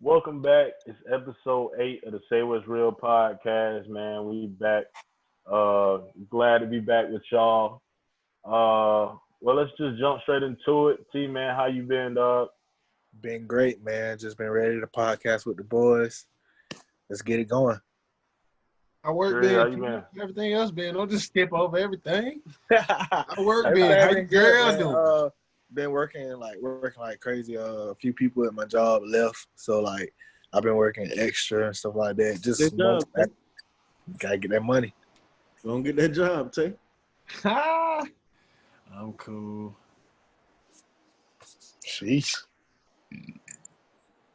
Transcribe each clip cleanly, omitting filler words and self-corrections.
Welcome back. It's episode 8 of the SayWhatzReal podcast, man. We back. Glad to be back with y'all. Well, let's just jump straight into it. T, man, how you been, dog? Been great, man. Just been ready to podcast with the boys. Let's get it going. I work Sure, how you been? everything else been. Don't just skip over everything. I work Everything been. How been your good, girl man. doing? Been working like crazy. A few people at my job left, so like I've been working extra and stuff like that. Just Good job, man. Gotta get that money. Don't get that job, Tay. I'm cool. Sheesh.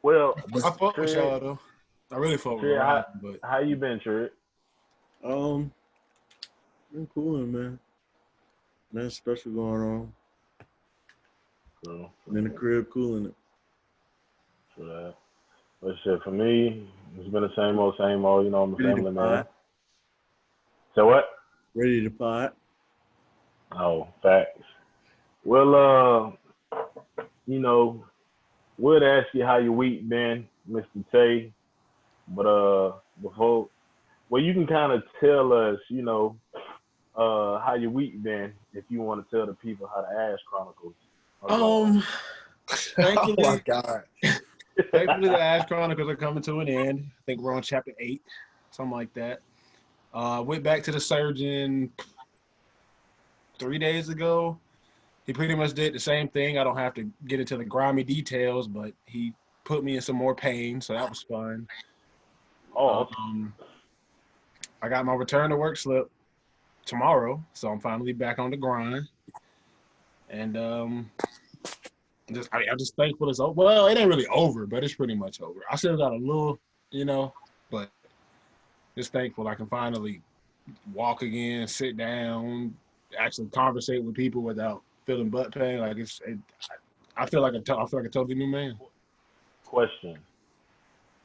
Well, I fuck with y'all though. I really fuck with Trey, y'all, but how you been, Trey? Been cooling, man. Nothing special going on. Cool. I'm in the crib cooling it. For that. But shit, for me, it's been the same old, you know, I'm a Ready to family man. pod. So what? Ready to pod. Oh, facts. Well, you know, we'd ask you how your week been, Mr. Tay. But before, well, you can kind of tell us, you know, how your week been if you want to tell the people how the Ash Chronicles are going. thankfully, Oh my God. thankfully the Ash Chronicles are coming to an end. I think we're on chapter 8, something like that. Went back to the surgeon 3 days ago. He pretty much did the same thing. I don't have to get into the grimy details, but he put me in some more pain, so that was fun. Oh, I got my return to work slip tomorrow, so I'm finally back on the grind. And I'm just thankful it's over. Well, it ain't really over, but it's pretty much over. I still got a little, but just thankful I can finally walk again, sit down, actually conversate with people without feeling butt pain. Like I feel like I feel like a totally new man. question.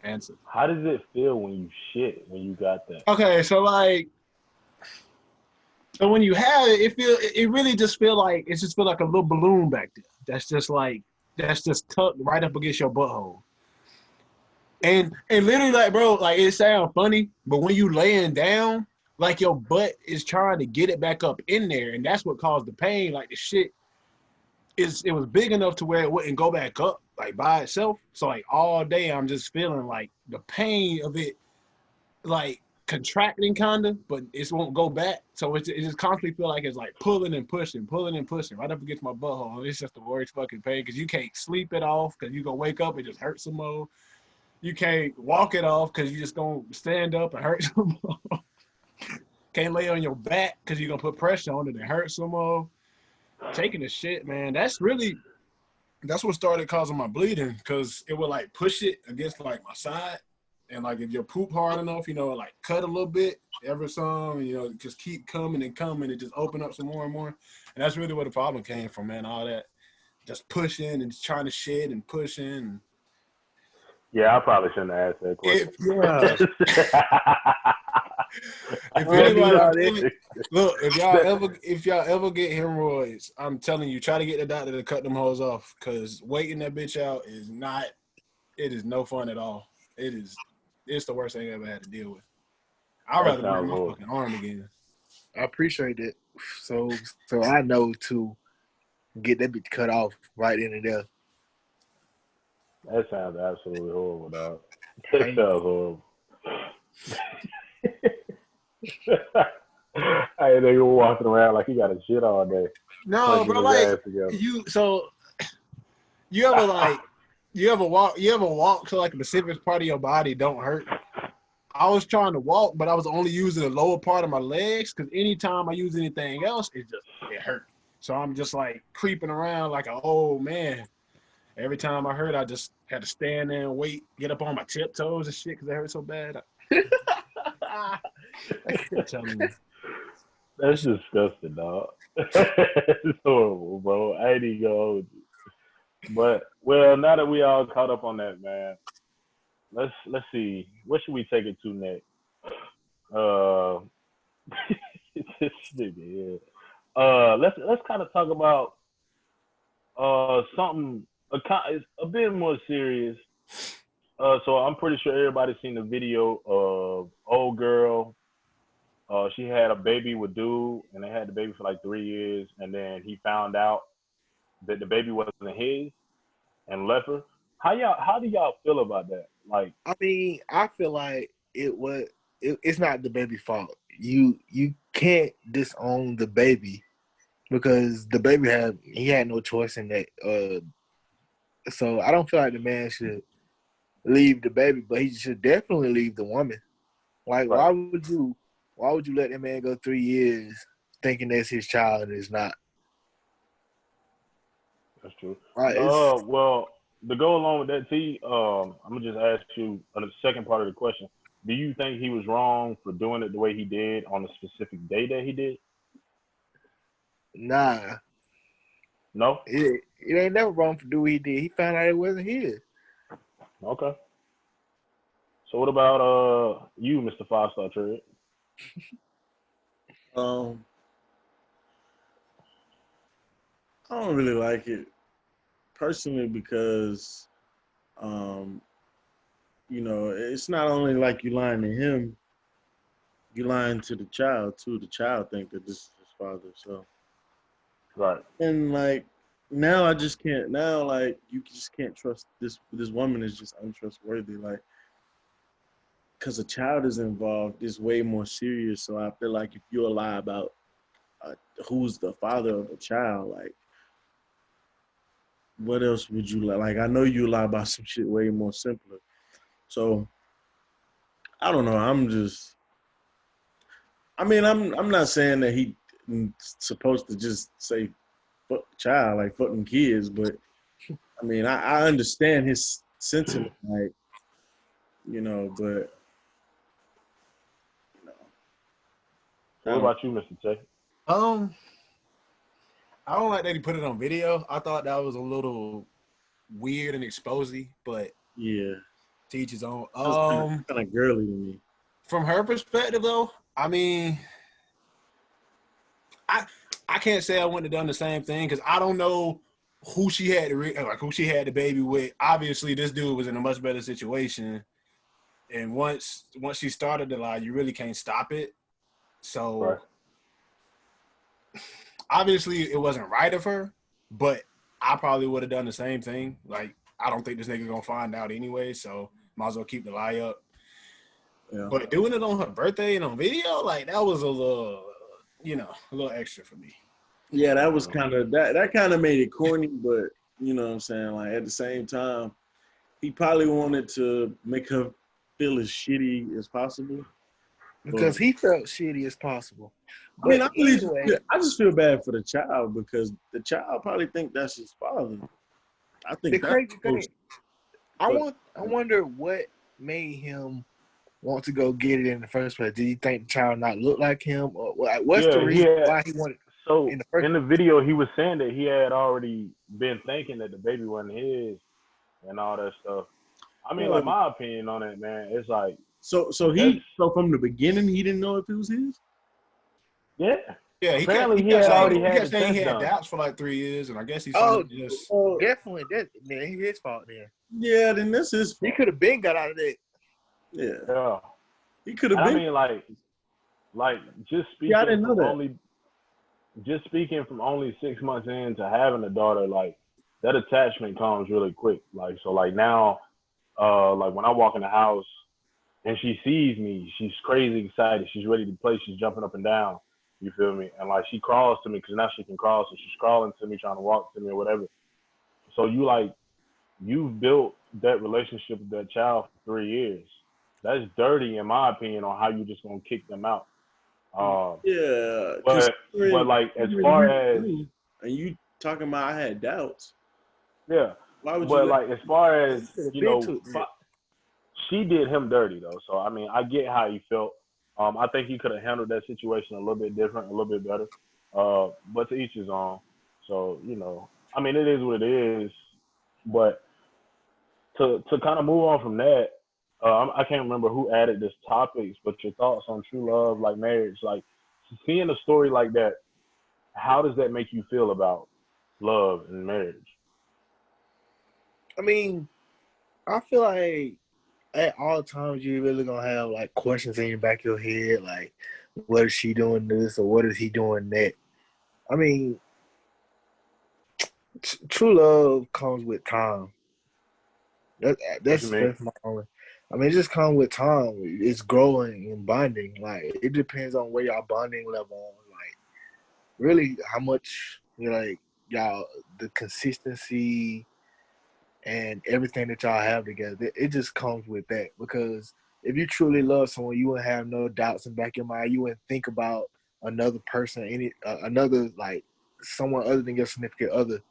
Answer. How does it feel when you shit when you got that? Okay, so when you have it, it really just feel like a little balloon back there. That's just tucked right up against your butthole. And literally, like, bro, like, it sounds funny, but when you laying down, like, your butt is trying to get it back up in there, and that's what caused the pain. Like, the shit it was big enough to where it wouldn't go back up, like, by itself. So, like, all day I'm just feeling like the pain of it, like, contracting kind of, but it won't go back. So it just constantly feel like it's like pulling and pushing right up against my butthole. It's just the worst fucking pain because you can't sleep it off because you gonna wake up and just hurt some more. You can't walk it off because you just gonna stand up and hurt some more. Can't lay on your back because you're gonna put pressure on it and hurt some more. Taking the shit, man. That's what started causing my bleeding because it would like push it against like my side. And, like, if you poop hard enough, like, cut a little bit, ever some, just keep coming and coming and just open up some more and more. And that's really where the problem came from, man, all that just pushing and trying to shit and pushing. Yeah, I probably shouldn't have asked that question. If y'all ever get hemorrhoids, I'm telling you, try to get the doctor to cut them hoes off because waiting that bitch out is no fun at all. It's the worst thing I ever had to deal with. I'd rather break my fucking arm again. I appreciate it. So I know to get that bitch cut off right in and there. That sounds absolutely horrible, dog. That sounds horrible. Hey, nigga walking around like he got a shit all day. No, bro, like you ever walk to like a specific part of your body don't hurt? I was trying to walk, but I was only using the lower part of my legs because anytime I use anything else, it hurt. So I'm just like creeping around like an old man. Every time I hurt, I just had to stand there and wait, get up on my tiptoes and shit because it hurt so bad. I'm telling you. That's disgusting, dog. It's horrible, bro. I ain't even gonna hold you. But well, now that we all caught up on that, man, let's see. What should we take it to next? This nigga, yeah. Let's kind of talk about something a bit more serious. So I'm pretty sure everybody's seen the video of old girl. She had a baby with dude, and they had the baby for like 3 years, and then he found out that the baby wasn't his and left her. How do y'all feel about that? Like, I mean, I feel like it's not the baby fault. You can't disown the baby because the baby had no choice in that. So I don't feel like the man should leave the baby, but he should definitely leave the woman. Like, right? why would you let that man go 3 years thinking that's his child and it's not? That's true. Like, it's Well, to go along with that, T, I'm gonna just ask you on the second part of the question. Do you think he was wrong for doing it the way he did on the specific day that he did? nah. No. It ain't never wrong to do what he did. He found out it wasn't his. Okay. So what about you, Mr. Five Star Trade? Um, I don't really like it personally because, um, it's not only like you lying to him, you lying to the child too. The child think that this is his father. So, Right. and like now, I just can't. Now, like you just can't trust this. This woman is just untrustworthy. Like, because a child is involved, it's way more serious. So I feel like if you lie about uh, who's the father of a child, like what else would you lie? Like I know you lie about some shit way more simpler. So I don't know. I'm not saying that he supposed to just say fuck the child, like fucking kids, but I mean I understand his sentiment, like, but you know, So I what don't. about you, Mr. J? Um, I don't like that he put it on video. I thought that was a little weird and exposy, but Yeah, teach his own. that was kind of girly to me. From her perspective, though, I mean, I I can't say I wouldn't have done the same thing because I don't know who she had who she had the baby with. Obviously, this dude was in a much better situation, and once she started to lie, you really can't stop it. Right. So obviously, it wasn't right of her, but I probably would have done the same thing. Like, I don't think this nigga gonna find out anyway, so might as well keep the lie up. Yeah. But doing it on her birthday and on video, like that was a little, a little extra for me. Yeah, that was kind of that kind of made it corny, but you know what I'm saying? Like at the same time, he probably wanted to make her feel as shitty as possible. Because But he felt shitty as possible. I mean, But anyway, I just feel bad for the child because the child probably think that's his father. I the think that's crazy thing, I wonder what made him want to go get it in the first place. Did he think the child not look like him, or what's the Yeah, he reason had. why he wanted So in the first in the place? video, he was saying that he had already been thinking that the baby wasn't his and all that stuff. I mean, like Oh, my opinion on it, man, it's like that's so from the beginning he didn't know if it was his. yeah. Yeah, Apparently, he he kept had saying already he had kept the saying he test had done. doubts for like 3 years, and I guess he Oh, finally just definitely that ain't his fault. Then Yeah, then that's his he fault. could have been got out of that. Yeah, Yeah, he could have and I been. mean, like just Yeah, I speaking didn't know from that. only just speaking from only 6 months into having a daughter, like that attachment comes really quick. Like so, like now, like when I walk in the house and she sees me, she's crazy excited. She's ready to play. She's jumping up and down. You feel me? And like she crawls to me because now she can crawl, so she's crawling to me, trying to walk to me or whatever. So you've built that relationship with that child for 3 years. That's dirty, in my opinion, on how you just gonna kick them out. Um, Yeah, but like as considering far you as knew, and you talking about I had doubts. yeah, Why would you but let? like as far as He could have you been know, to that. she did him dirty though. So I mean, I get how he felt. I think he could have handled that situation a little bit different, a little bit better. But to each his own. So I mean, it is what it is. But to kind of move on from that, I can't remember who added this topics, but your thoughts on true love, like marriage, like seeing a story like that. How does that make you feel about love and marriage? I mean, I feel like at all times you really gonna have like questions in your back of your head, like what is she doing this or what is he doing that? I mean, true love comes with time. That, What you mean? that's my only. I mean, it just comes with time. It's growing and bonding. Like it depends on where y'all bonding level on. Like really, how much like y'all the consistency and everything that y'all have together. It just comes with that because if you truly love someone, you wouldn't have no doubts in the back of your mind. You wouldn't think about another person, another like someone other than your significant other,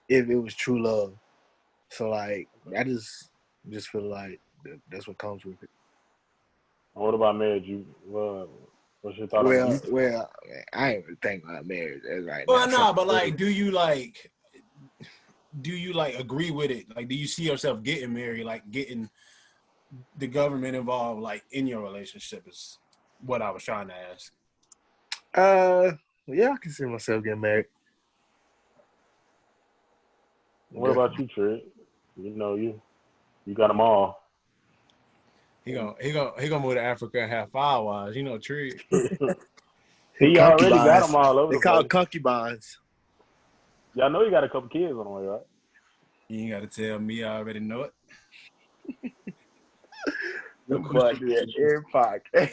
if it was true love. So like, I just feel like that's what comes with it. What about marriage? What's your thought on that? Well, I ain't even think about marriage as right now. Well, nah, but like, do you like agree with it? Like, do you see yourself getting married, like getting the government involved, like in your relationship? Is what I was trying to ask. Yeah, I can see myself getting married. What about you, Trick? You know, you got them all. He gonna move to Africa and have 5 wives. You know, Tree. He already got them Concubines. all over They the call place. concubines. Y'all know you got a couple kids on the way, right? You ain't got to tell me. I already know it. What But question? yeah, air podcast.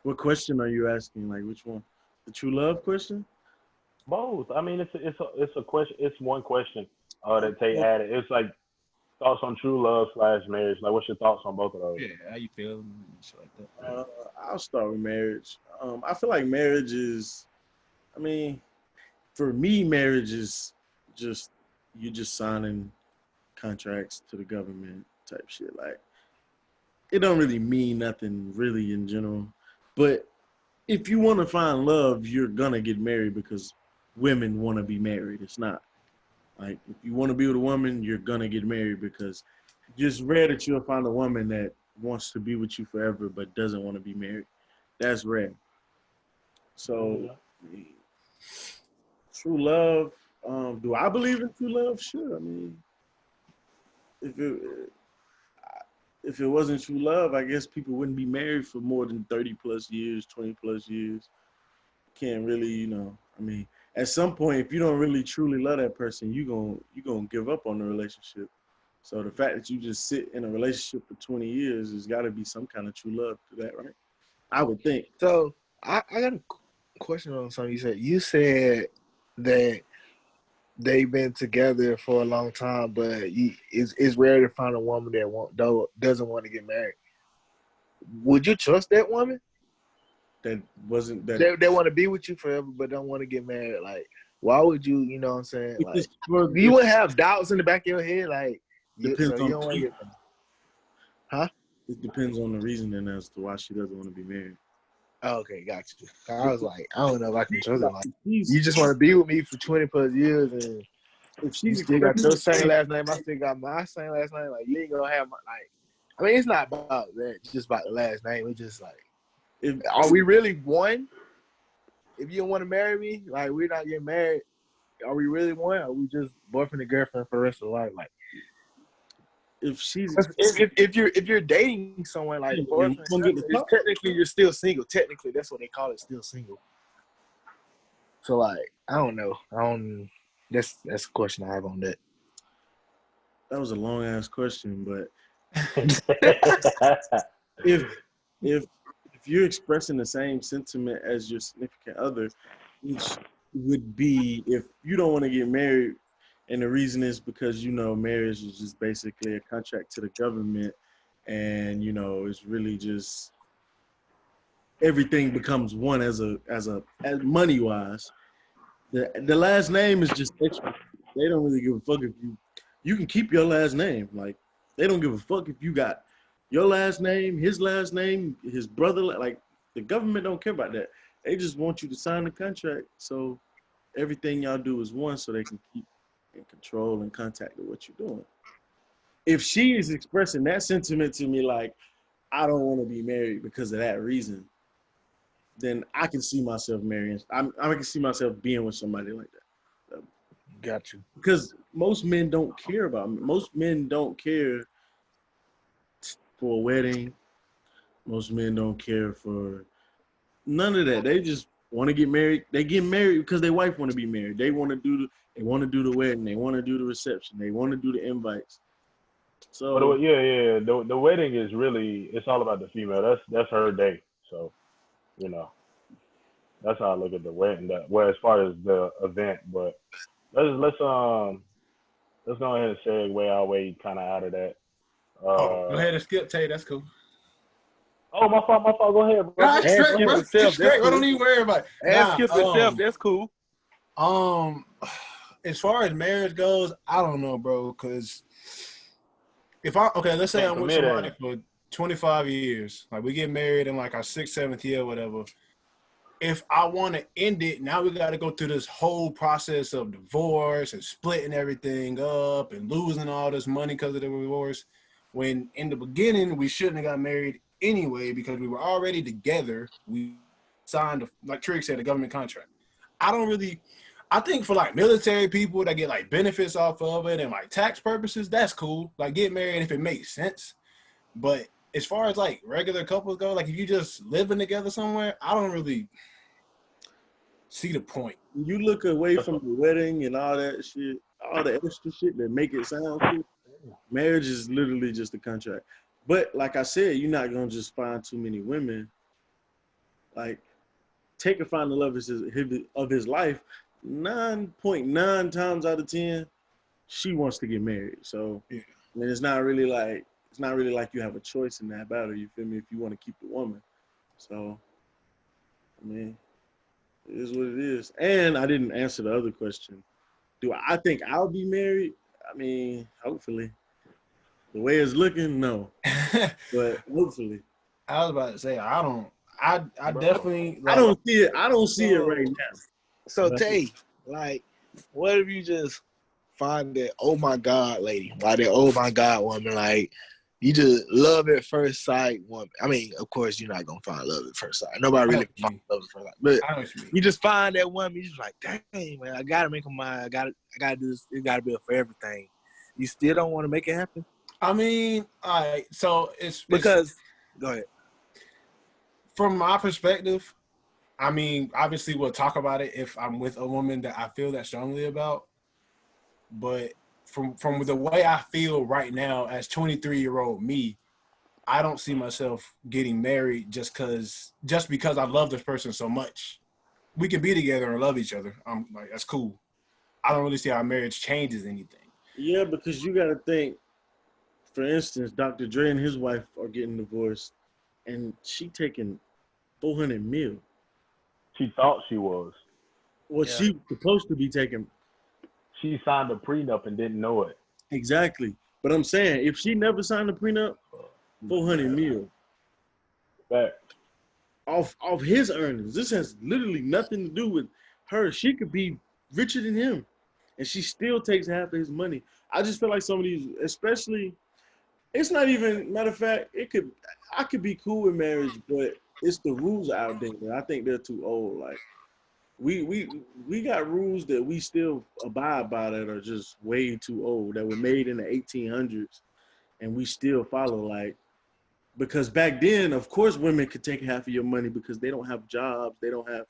What question are you asking? Like which one? The true love question? Both. I mean, it's a question. It's one question that Tay added. It's like thoughts on true love slash marriage. Like, what's your thoughts on both of those? Yeah, how you feel? And shit like that. Uh, I'll start with marriage. I feel like marriage is. I mean, for me, marriage is just you just signing contracts to the government type shit. Like it don't really mean nothing really in general. But if you want to find love, you're gonna get married because women want to be married. It's not like if you want to be with a woman, you're gonna get married because it's rare that you'll find a woman that wants to be with you forever but doesn't want to be married. That's rare. So true love. Do I believe in true love? Sure. I mean, if it if it wasn't true love, I guess people wouldn't be married for more than 30 plus years, 20 plus years. Can't really, I mean, at some point, if you don't really truly love that person, you gonna give up on the relationship. So the fact that you just sit in a relationship for 20 years has got to be some kind of true love to that, right? I would think. So I got a question on something you said. You said that they've been together for a long time, but it's rare to find a woman that doesn't want to get married. Would you trust that woman? That wasn't that. They want to be with you forever, but don't want to get married. Like, why would you? You know what I'm saying? It, Like, just, well, you wouldn't have doubts in the back of your head, like, so depends you on don't want to get, huh? it depends on the reasoning as to why she doesn't want to be married. Oh, okay, got you. I was like, I don't know if I can trust it. Like, She's, you just want to be with me for 20 plus years, and if you she's still got expressing your same last name. I still got my same last name. Like, you ain't gonna have my like. I mean, it's not about that. It's just about the last name. It's just like, if are we really one? If you don't want to marry me, like, we're not getting married. Are we really one? Or are we just boyfriend and girlfriend for the rest of the life? Like, if she's if you're dating someone like you're boyfriend, gonna get the it's top. technically you're still single. Technically, that's what they call it, still single. So like, I don't know. I don't. That's a question I have on that. That was a long ass question, but if if if you're expressing the same sentiment as your significant other, which would be if you don't want to get married, and the reason is because marriage is just basically a contract to the government, and it's really just everything becomes one as money wise. The last name is just extra. They don't really give a fuck if you can keep your last name. Like they don't give a fuck if you got your last name, his brother. Like the government don't care about that. They just want you to sign the contract so everything y'all do is one, so they can keep in control and contact of what you're doing. If she is expressing that sentiment to me, like I don't want to be married because of that reason, then I can see myself marrying. I can see myself being with somebody like that. Got you. Because most men don't care about me. Most men don't care for a wedding. Most men don't care for none of that. They just want to get married. They get married because their wife want to be married. They want to do the wedding. They want to do the reception. They want to do the invites. But So yeah. The wedding is really it's all about the female. That's her day. So you know that's how I look at the wedding. Well, as far as the event, but let's go ahead and segue our way kind of out of that. Oh, go ahead and skip Tay. That's cool. Oh, my fault. Go ahead, Nah, brother. it's Ask straight, Skip bro. himself. It's straight. I don't even worry about it. Ask Skip Nah, himself. That's cool. As far as marriage goes, I don't know, bro. Because let's say Can't I'm with commit somebody it. for 25 years. Like we get married in like our 6th, 7th year, or whatever. If I want to end it, now we got to go through this whole process of divorce and splitting everything up and losing all this money because of the divorce. When in the beginning, we shouldn't have got married anyway because we were already together. We signed, like Trig said, a government contract. I think for like military people that get like benefits off of it and like tax purposes, that's cool. Like get married if it makes sense. But as far as like regular couples go, like if you just living together somewhere, I don't really see the point. you look away from the wedding and all that shit, all the extra shit that make it sound cool. Marriage is literally just a contract. But like I said, you're not gonna just find too many women. Like take and find the love of his life. 9.9 times out of 10, she wants to get married. So Yeah. I mean, it's not really like you have a choice in that battle. You feel me? If you want to keep the woman. So I mean, it is what it is. And I didn't answer the other question. Do I think I'll be married? I mean, hopefully. The way it's looking, no. But hopefully. I was about to say I Bro. definitely I like don't see it. I don't see it right now. So Tay, like, what if you just find that oh my God lady, like that oh my God woman, like you just love at first sight woman. I mean, of course you're not gonna find love at first sight. Nobody really finds love at first sight. But I know what you mean. you just find that woman, you just like, dang man, I gotta make her mine. I gotta do this, it gotta be for everything. You still don't want to make it happen? I mean, all right, so it's Because go ahead. from my perspective, I mean, obviously we'll talk about it if I'm with a woman that I feel that strongly about. But from the way I feel right now as 23-year-old me, I don't see myself getting married just because I love this person so much. We can be together and love each other. I'm like, that's cool. I don't really see how marriage changes anything. Yeah, because you gotta think, for instance, Dr. Dre and his wife are getting divorced and she taking 400 mil. She thought she was. Well, Yeah. she supposed to be taking She signed a prenup and didn't know it. exactly. But I'm saying if she never signed a prenup, 400 mil Back. off his earnings. This has literally nothing to do with her. She could be richer than him, and she still takes half of his money. I just feel like some of these, especially, it's not even matter of fact. I could be cool with marriage, but it's the rules out there. I think they're too old. Like we got rules that we still abide by that are just way too old. That were made in the 1800s, and we still follow. Like because back then, of course, women could take half of your money because they don't have jobs. They don't have.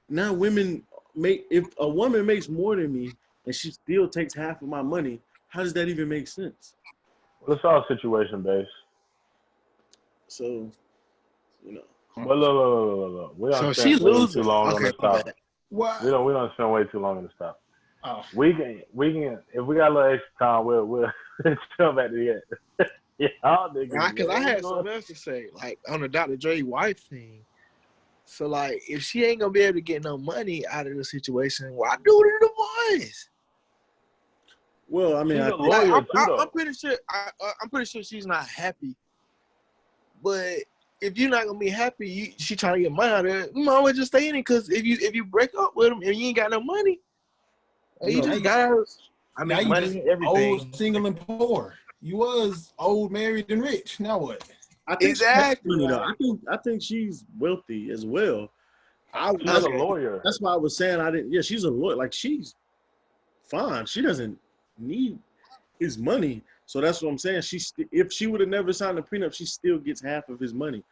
Now women if a woman makes more than me and she still takes half of my money, how does that even make sense? Well, it's all situation based. So, you know, But look. We So don't she spend way too losing. long on Okay, this my topic. bad. What? We don't spend way too long on this topic. Oh. We can if we got a little extra time, we'll jump back to the end. Yeah, all niggas. Because I Man. had something else to say, like on the Dr. Dre wife thing. So like, if she ain't gonna be able to get no money out of the situation, why do the divorce? well, I mean, She's I a think, lawyer Like, too, though. I'm pretty sure. I'm pretty sure she's not happy. But if you're not gonna be happy, she trying to get money out of it. You might as well just stay in it. Because if you break up with him and you ain't got no money, you No, just got. I now mean, you just money, everything. old, single, and poor. You was old, married, and rich. Now what? I think she has Exactly. money though. Like, I think she's wealthy as well. She's a okay. lawyer. That's why I was saying I didn't. Yeah, she's a lawyer. Like she's fine. She doesn't need his money. So that's what I'm saying. If she would have never signed a prenup, she still gets half of his money.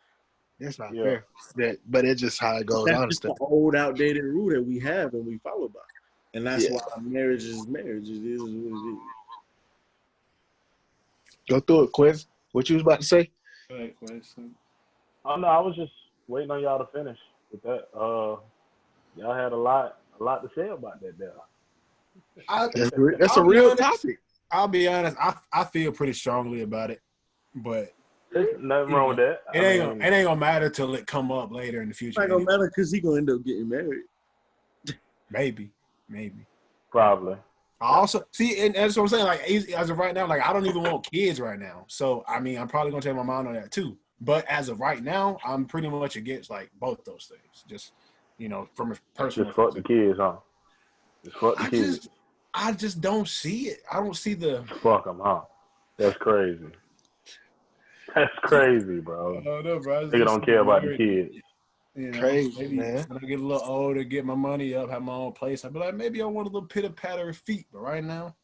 That's not Yeah. fair. But it's just how it goes. I That's just the understand. old, outdated rule that we have and we follow by. And that's Yeah. why marriage is marriage. It is what it is. Go through it, Quiz. What you was about to say? Right, question. Oh no, I was just waiting on y'all to finish with that. Y'all had a lot to say about that there. That's a I'll be real honest. topic. I'll be honest. I feel pretty strongly about it, but There's nothing wrong with that. it ain't gonna matter till it come up later in the It's future. not gonna Anyway. matter because he gonna end up getting married. Maybe. Probably. I also see, and that's what I'm saying. Like as of right now, like I don't even want kids right now. So I mean, I'm probably gonna change my mind on that too. But as of right now, I'm pretty much against like both those things. Just from a personal. Just fuck the kids, huh? Just fuck the kids. I just don't see it. I don't see the. Fuck them, huh? That's crazy. That's crazy, bro. No, bro. Nigga don't care about the kids. Crazy, maybe man. when I get a little older, get my money up, have my own place, I'd be like, maybe I want a little pitter patter of feet. But right now,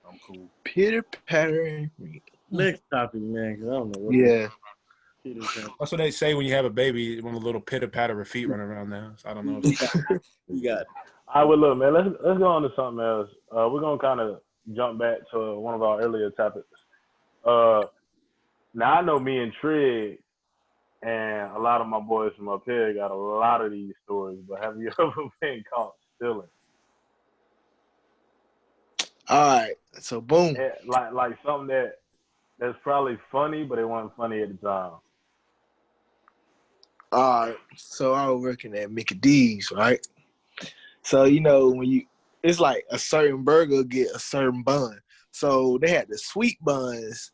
I'm cool. Pitter patter. Next topic, man, because I don't know what. Yeah. That's what they say when you have a baby. You want a little pitter patter of feet running around now. So I don't know. You got it. All right, well, look, man, let's go on to something else. We're gonna kind of jump back to one of our earlier topics. Now I know me and Trig and a lot of my boys from up here got a lot of these stories, but have you ever been caught stealing? All right. So boom. Yeah, like something that's probably funny, but it wasn't funny at the time. All right. So I was working at Mickey D's, right? So when it's like a certain burger get a certain bun. So they had the sweet buns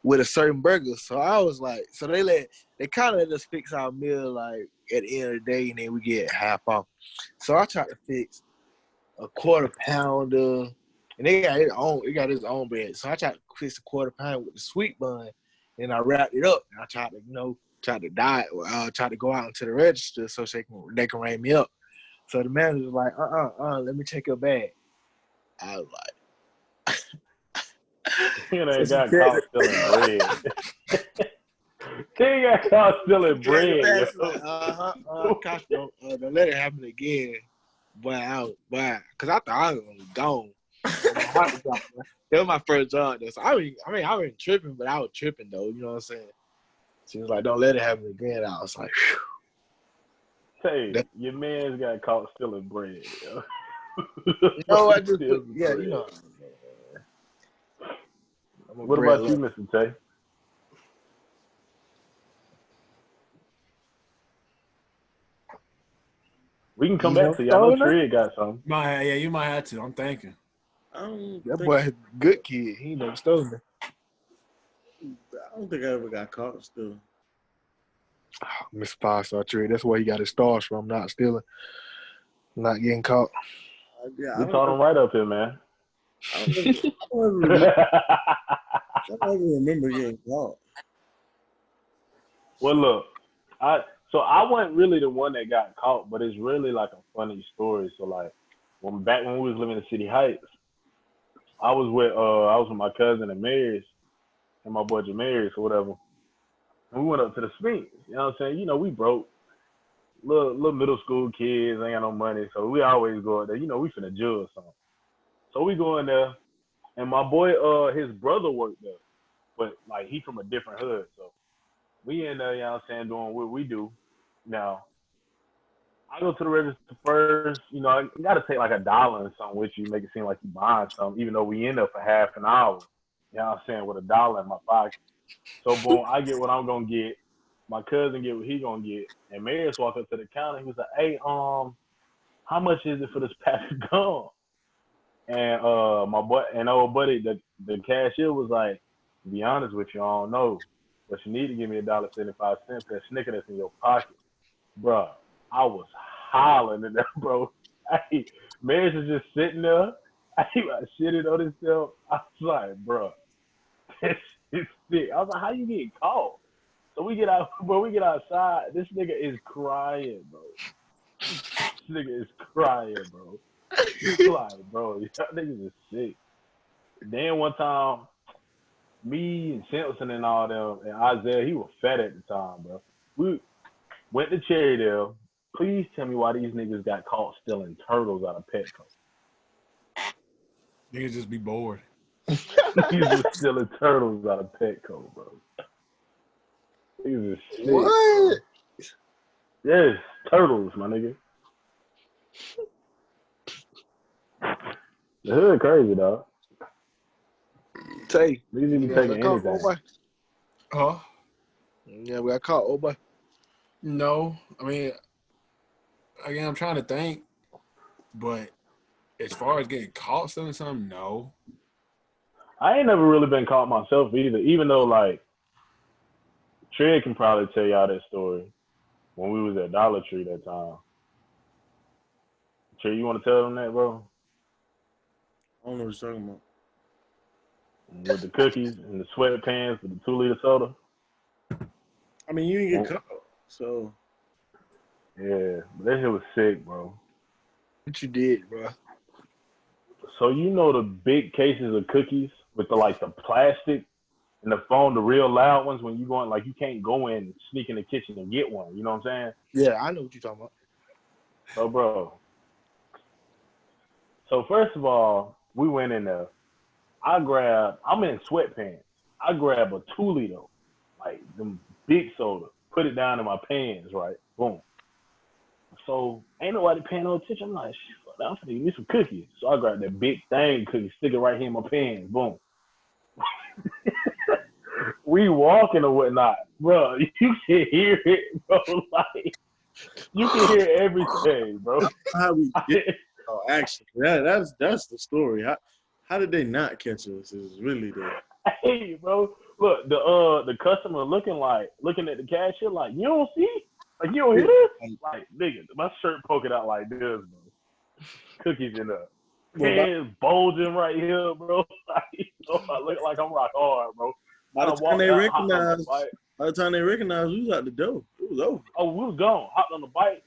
with a certain burger. So I was like, so they kind of let us fix our meal like at the end of the day, and then we get half off. So I tried to fix a quarter pounder, and they got its own bread. So I tried to fix a quarter pounder with the sweet bun, and I wrapped it up. And I tried to try to try to go out into the register so they can ring me up. So the manager was like, let me check your bag. I was like, You ain't got caught stealing bread. He got caught stealing bread, yo. Don't let it happen again. Because I thought I was gone. That was my first job. So I wasn't tripping, but I was tripping though. You know what I'm saying? She was like, "Don't let it happen again." I was like, "Phew." Hey, your man's got caught stealing bread, yo. I just bread. What about you, Mr. Tay? We can come back to you. I know Trig got some. You might have to. I'm thinking. That boy is a good kid. He never stole me. I don't think I ever got caught stealing. Miss Five-Star Tree. That's where he got his stars from, not stealing, not getting caught. We taught him right up here, man. I don't ever remember getting caught. Well, look, I wasn't really the one that got caught, but it's really like a funny story. So like when we was living in City Heights, I was with my cousin and Mary's and my boy Jamaris or whatever. And we went up to the Sphinx. You know what I'm saying? We broke. Little middle school kids, ain't got no money. So we always go out there. We finna judge something. So we go in there, and my boy, his brother worked there. But like he from a different hood. So we in there, you know what I'm saying, doing what we do. Now, I go to the register first, you gotta take like $1 and something with you, make it seem like you buying something, even though we in there for half an hour. You know what I'm saying, with $1 in my pocket. So boom, I get what I'm gonna get. My cousin get what he gonna get. And Maris walked up to the counter. He was like, "Hey, how much is it for this pack of gum?" And my boy and old buddy, the cashier was like, "To be honest with you, I don't know, but you need to give me $1.75 for that snicker that's in your pocket, bro." I was hollering at that, bro. Hey, Maris is just sitting there. He was shitting on himself. I was like, bro, this is sick. I was like, how you getting caught? So we get out, bro. We get outside. This nigga is crying, bro. This nigga is crying, bro. Like, bro, y'all niggas is sick. Then one time, me and Simpson and all them, and Isaiah, he was fat at the time, bro. We went to Cherrydale. Please tell me why these niggas got caught stealing turtles out of Petco. Niggas just be bored. Niggas was stealing turtles out of Petco, bro. Niggas is sick. What? Yes, turtles, my nigga. The hood crazy, dog. Tay, Niggas even yeah, taking we got caught, anything. old boy. Huh? Yeah, we got caught, old boy. No. I mean, again, I'm trying to think. But as far as getting caught stealing something, no. I ain't never really been caught myself either, even though, like, Trey can probably tell y'all that story when we was at Dollar Tree that time. Trey, you want to tell them that, bro? I don't know what you're talking about. With the cookies and the sweatpants with the 2-liter soda. I mean, you didn't get caught, so. Yeah, but that shit was sick, bro. What you did, bro? So you know the big cases of cookies with the plastic and the phone, the real loud ones when you going, like, you can't go in and sneak in the kitchen and get one. You know what I'm saying? Yeah, I know what you're talking about. So, bro. So first of all, we went in there. I'm in sweatpants. I grab a 2-liter, like them big soda, put it down in my pants, right? Boom. So ain't nobody paying no attention. I'm like, shit, I'm finna give me some cookies. So I grab that big thing cookie, stick it right here in my pants. Boom. We walking or whatnot, bro. You can hear it, bro. Like, you can hear everything, bro. How we get actually, that's the story. How did they not catch us? Is really the. Hey, bro. Look, the customer looking at the cashier like, you don't see? Like, you don't hear this? Like, nigga, my shirt poking out like this, bro. Cookies in the hands bulging right here, bro. Like, you know, I look like I'm rock hard, bro. By the time they recognized, we was out the door. It was over. Oh, we was gone. Hopped on the bike,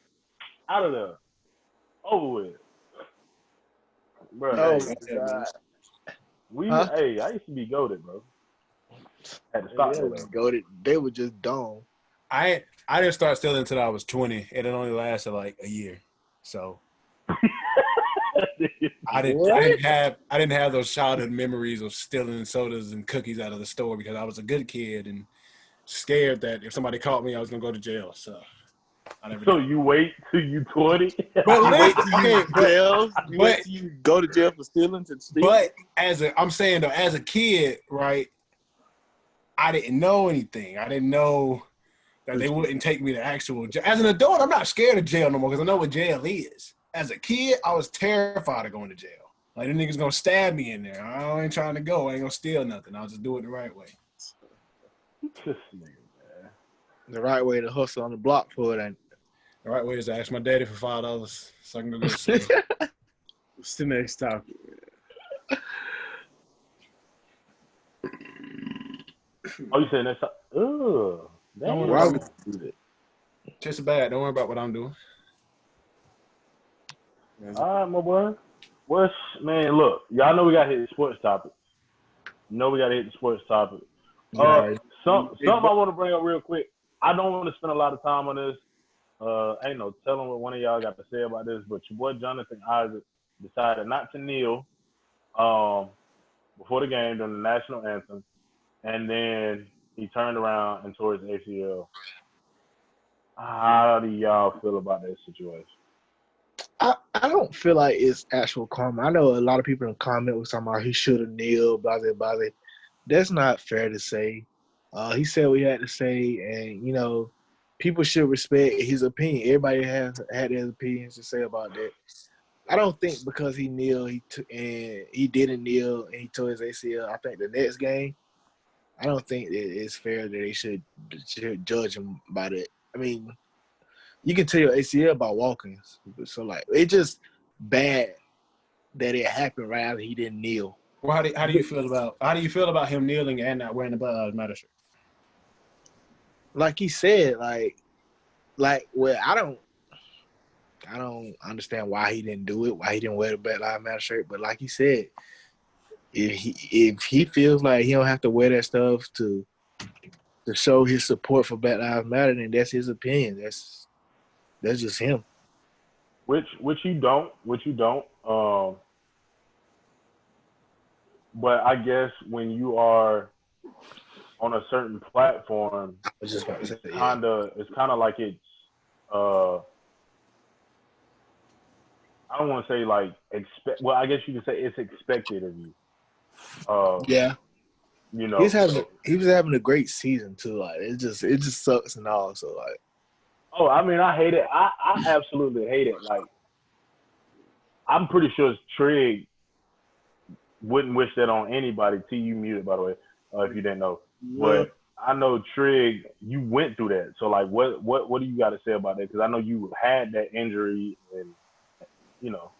out of there. Over with. Bro, Oh, hey, my God. Hey, I used to be goated, bro. Had to stop that, though. They were just dumb. I didn't start stealing until I was 20, and it only lasted like a year. So I didn't have those childhood memories of stealing sodas and cookies out of the store because I was a good kid and scared that if somebody caught me, I was gonna go to jail. So I never. So did. you wait till you 20? But You wait till okay, you wait till you go to jail for stealing to steal. But I'm saying though, as a kid, right? I didn't know anything. I didn't know that they wouldn't take me to actual jail. As an adult, I'm not scared of jail no more because I know what jail is. As a kid, I was terrified of going to jail. Like, the niggas gonna stab me in there. I ain't trying to go. I ain't gonna steal nothing. I'll just do it the right way. This nigga, man. The right way to hustle on the block for it ain't. The right way is to ask my daddy for $5 so I can go get a soda. What's the next topic? Oh, you saying that's ugh. Don't Why worry would about you do that? just bad. Don't worry about what I'm doing. All right, my boy. Man, look, y'all know we got to hit the sports topic. We got to hit the sports topic. Something I want to bring up real quick. I don't want to spend a lot of time on this. Ain't no telling what one of y'all got to say about this, but your boy Jonathan Isaac decided not to kneel before the game during the national anthem, and then he turned around and tore his ACL. How do y'all feel about that situation? I don't feel like it's actual karma. I know a lot of people in the comment was talking about he should have kneeled, blah, blah, blah. That's not fair to say. He said what he had to say, and, you know, people should respect his opinion. Everybody has had their opinions to say about that. I don't think because he kneeled and he didn't kneel and he tore his ACL, I think the next game, I don't think it's fair that they should judge him by that. I mean, you can tell your ACL by walking. So, like, it's just bad that it happened right after he didn't kneel. Well, how do you feel about him kneeling and not wearing the Black Lives Matter shirt? Like he said, well, I don't. I don't understand why he didn't do it, why he didn't wear the Black Lives Matter shirt. But like you said, if he feels like he don't have to wear that stuff to show his support for Black Lives Matter, then that's his opinion. That's just him. Which you don't, but I guess when you are on a certain platform, I was just about to it's say, yeah. kind of like it's uh I don't want to say like expect. Well, I guess you could say it's expected of you. Yeah. You know, so He was having a great season too. Like it just sucks and all. So like, oh, I mean, I hate it. I absolutely hate it. Like, I'm pretty sure Trig wouldn't wish that on anybody. T, you muted, by the way, if you didn't know. Well, But I know Trig, you went through that. So like, what do you got to say about that? Because I know you had that injury, and you know.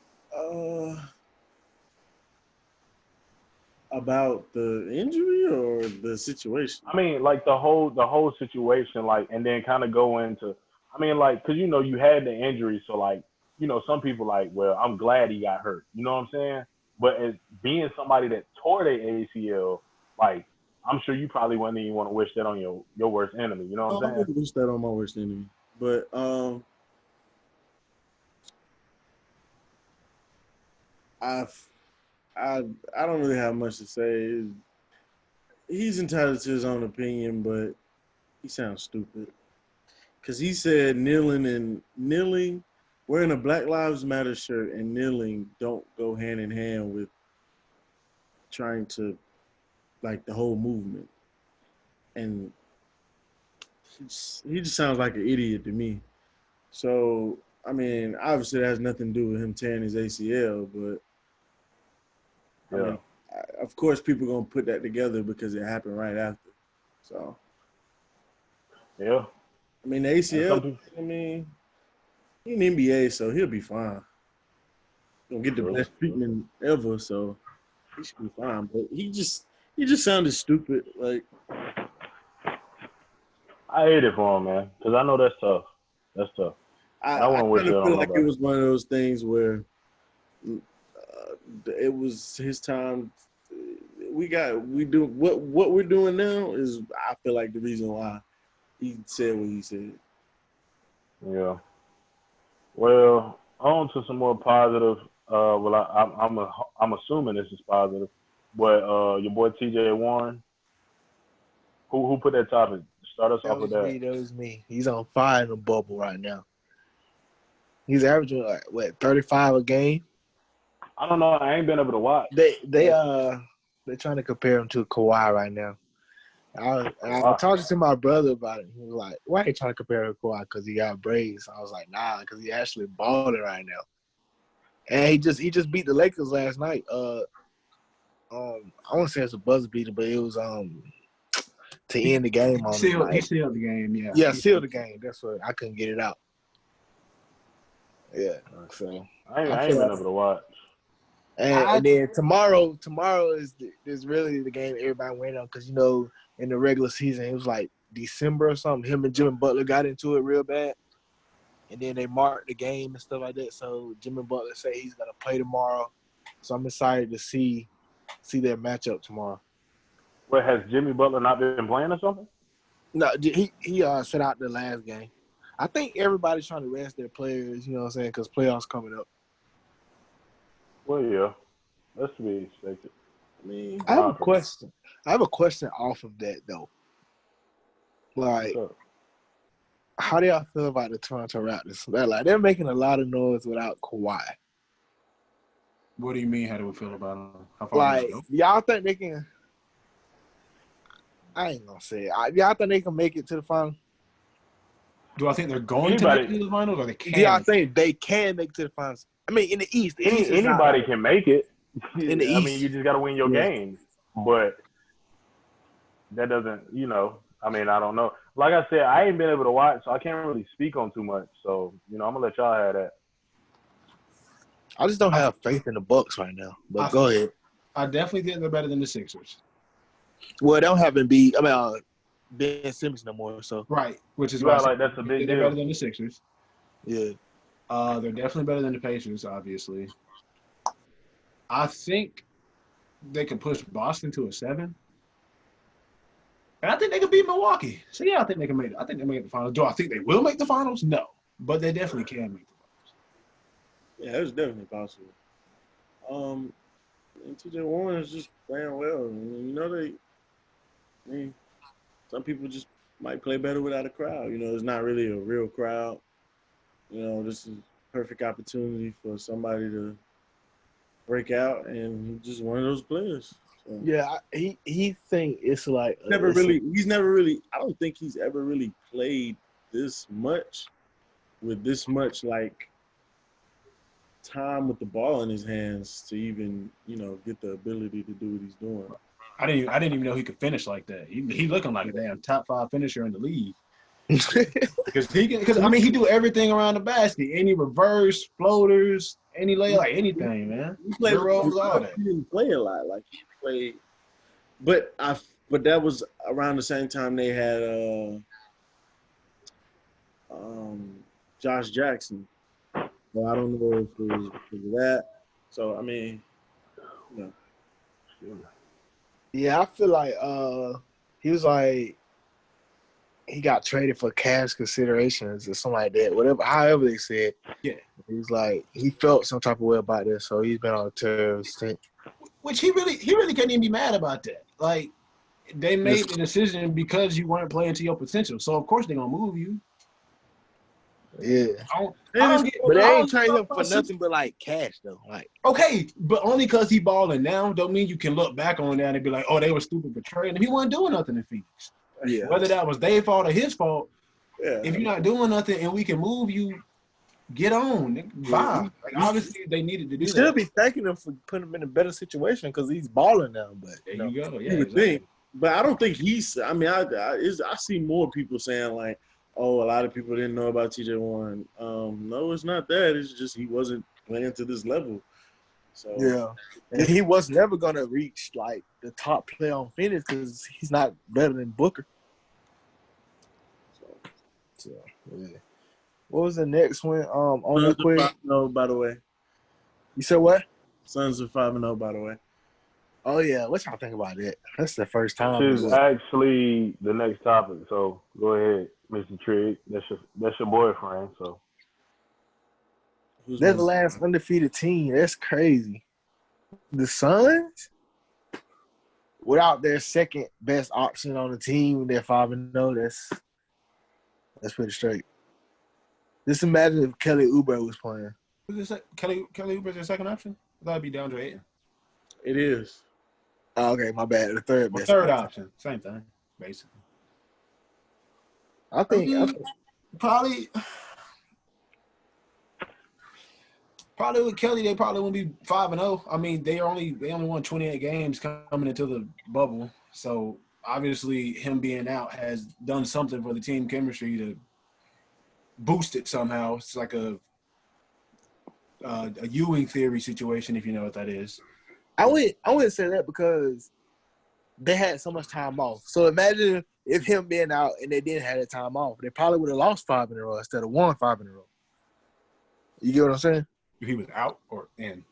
about the injury or the situation? I mean, like the whole situation, like, and then kind of go into. I mean, like, cause you know you had the injury, so like, you know, some people like, well, I'm glad he got hurt. You know what I'm saying? But as being somebody that tore their ACL, like, I'm sure you probably wouldn't even want to wish that on your worst enemy. You know what Oh, I'm I saying? would wish that on my worst enemy, but I've I I don't really have much to say. He's entitled to his own opinion, but he sounds stupid. Cause he said kneeling, wearing a Black Lives Matter shirt and kneeling don't go hand in hand with trying to like the whole movement. And he just sounds like an idiot to me. So I mean, obviously that has nothing to do with him tearing his ACL, but I Yeah. mean, of course people gonna put that together because it happened right after. So Yeah. I mean, the And some ACL. people. I mean, he's in NBA, so he'll be fine. He'll get the True. best treatment ever, so he should be fine. But he just sounded stupid. Like I hate it for him, man, because I know that's tough. That's tough, and I I wouldn't wish kind that of on feel like it nobody. was one of those things where it was his time. We do what we're doing now is I feel like the reason why he said what he said. Yeah. Well, on to some more positive. Well, I'm assuming this is positive, but your boy T.J. Warren, who put that topic? Start us that off with was that. me. That was me. He's on fire in the bubble right now. He's averaging like what 35 a game. I don't know. I ain't been able to watch. They're trying to compare him to Kawhi right now. I Wow. talked to my brother about it. He was like, "Why are you trying to compare him to Kawhi? Because he got braids." I was like, "Nah, because he actually balling right now." And he just beat the Lakers last night. I won't say it's a buzzer beater, but it was to end the game on them. He Like, sealed the game. Yeah. yeah, seal the game. That's what I couldn't get it out. Yeah, so I I feel ain't been like, able to watch. and then tomorrow is really the game everybody waiting on because in the regular season it was like December or something. Him and Jimmy Butler got into it real bad, and then they marked the game and stuff like that. So Jimmy Butler say he's gonna play tomorrow. So I'm excited to see their matchup tomorrow. What, has Jimmy Butler not been playing or something? No, he set out the last game. I think everybody's trying to rest their players. You know what I'm saying? Because playoffs coming up. Well, yeah, that's to be expected. I mean, I have My a opinion. question. I have a question off of that though. What's Like, up? how do y'all feel about the Toronto Raptors? They're making a lot of noise without Kawhi. What do you mean? How do we feel about him? How far did he Like, go? y'all think they can? I ain't gonna say it. Y'all think they can make it to the final? Do I think they're going to make it Anybody, to the finals, or they Do can? y'all think they can make it to the finals? I mean, in the East, the East is not anybody like can make it. in the I mean, you East. just got to win your Yeah. games. But that doesn't, I mean, I don't know. Like I said, I ain't been able to watch, so I can't really speak on too much. So, I'm going to let y'all have that. I just don't have faith in the Bucks right now. But I- go ahead. I definitely think they're better than the Sixers. Well, they don't have Embiid. Ben Simmons no more. So Right, which is You why I act said like that's a big they're better deal. than the Sixers. yeah. They're definitely better than the Pacers, obviously. I think they can push Boston to a 7. And I think they can beat Milwaukee. So yeah, I think they can make it. I think they make the finals. Do I think they will make the finals? No. But they definitely can make the finals. Yeah, it's definitely possible. And TJ Warren is just playing well. I mean, some people just might play better without a crowd. It's not really a real crowd. This is perfect opportunity for somebody to break out, and he's just one of those players. So. Yeah, he think it's like He's never really. I don't think he's ever really played this much with this much like time with the ball in his hands to even get the ability to do what he's doing. I didn't even know he could finish like that. He looking like a damn top 5 finisher in the league. Because he do everything around the basket. Any reverse floaters, any lay, like anything, man. He played Euros, all that. He didn't play a lot. Like he played, but that was around the same time they had Josh Jackson. Well, I don't know if it was that. So I mean, Yeah, I feel like he was like he got traded for cash considerations or something like that. However they said. Yeah. He's like he felt some type of way about this, so he's been on a terrible stint. Which he really couldn't even be mad about that. Like they made the decision because you weren't playing to your potential. So of course they're gonna move you. Yeah. But they ain't trading him for nothing but like cash though. Like okay, but only because he balling now don't mean you can look back on that and be like, oh, they were stupid for trading him. He wasn't doing nothing in Phoenix. Yeah. Whether that was their fault or his fault, yeah. If you're not doing nothing and we can move you, get on. Bye. Like obviously they needed to do that. Should be thanking him for putting him in a better situation because he's balling now. But there you go. Yeah, you would exactly. think. But I don't think he's. I mean, I see more people saying like, "Oh, a lot of people didn't know about TJ Warren." No, it's not that. It's just he wasn't playing to this level. So yeah, and he was never gonna reach like the top player on Phoenix because he's not better than Booker. So yeah. What was the next one? On the quiz. 5-0, by the way. You said what? Suns are 5-0, by the way. Oh yeah, what y'all think about that? That's the first time. This is actually the next topic. So go ahead, Mr. Trigg. That's your boyfriend. So they're the last undefeated team. That's crazy. The Suns, without their second best option on the team, they're 5-0. That's pretty straight. Just imagine if Kelly Oubre was playing. Kelly Oubre's your second option? I thought it'd be DeAndre Ayton. It is. Oh, okay, my bad. The third best. Third option. Same thing, basically. I think probably with Kelly, they probably won't be 5-0. I mean, they only won 28 games coming into the bubble. So obviously, him being out has done something for the team chemistry to boost it somehow. It's like a Ewing theory situation, if you know what that is. I wouldn't say that because they had so much time off. So imagine if him being out and they didn't have that time off, they probably would have lost 5 in a row instead of won 5 in a row. You get what I'm saying? If he was out or in.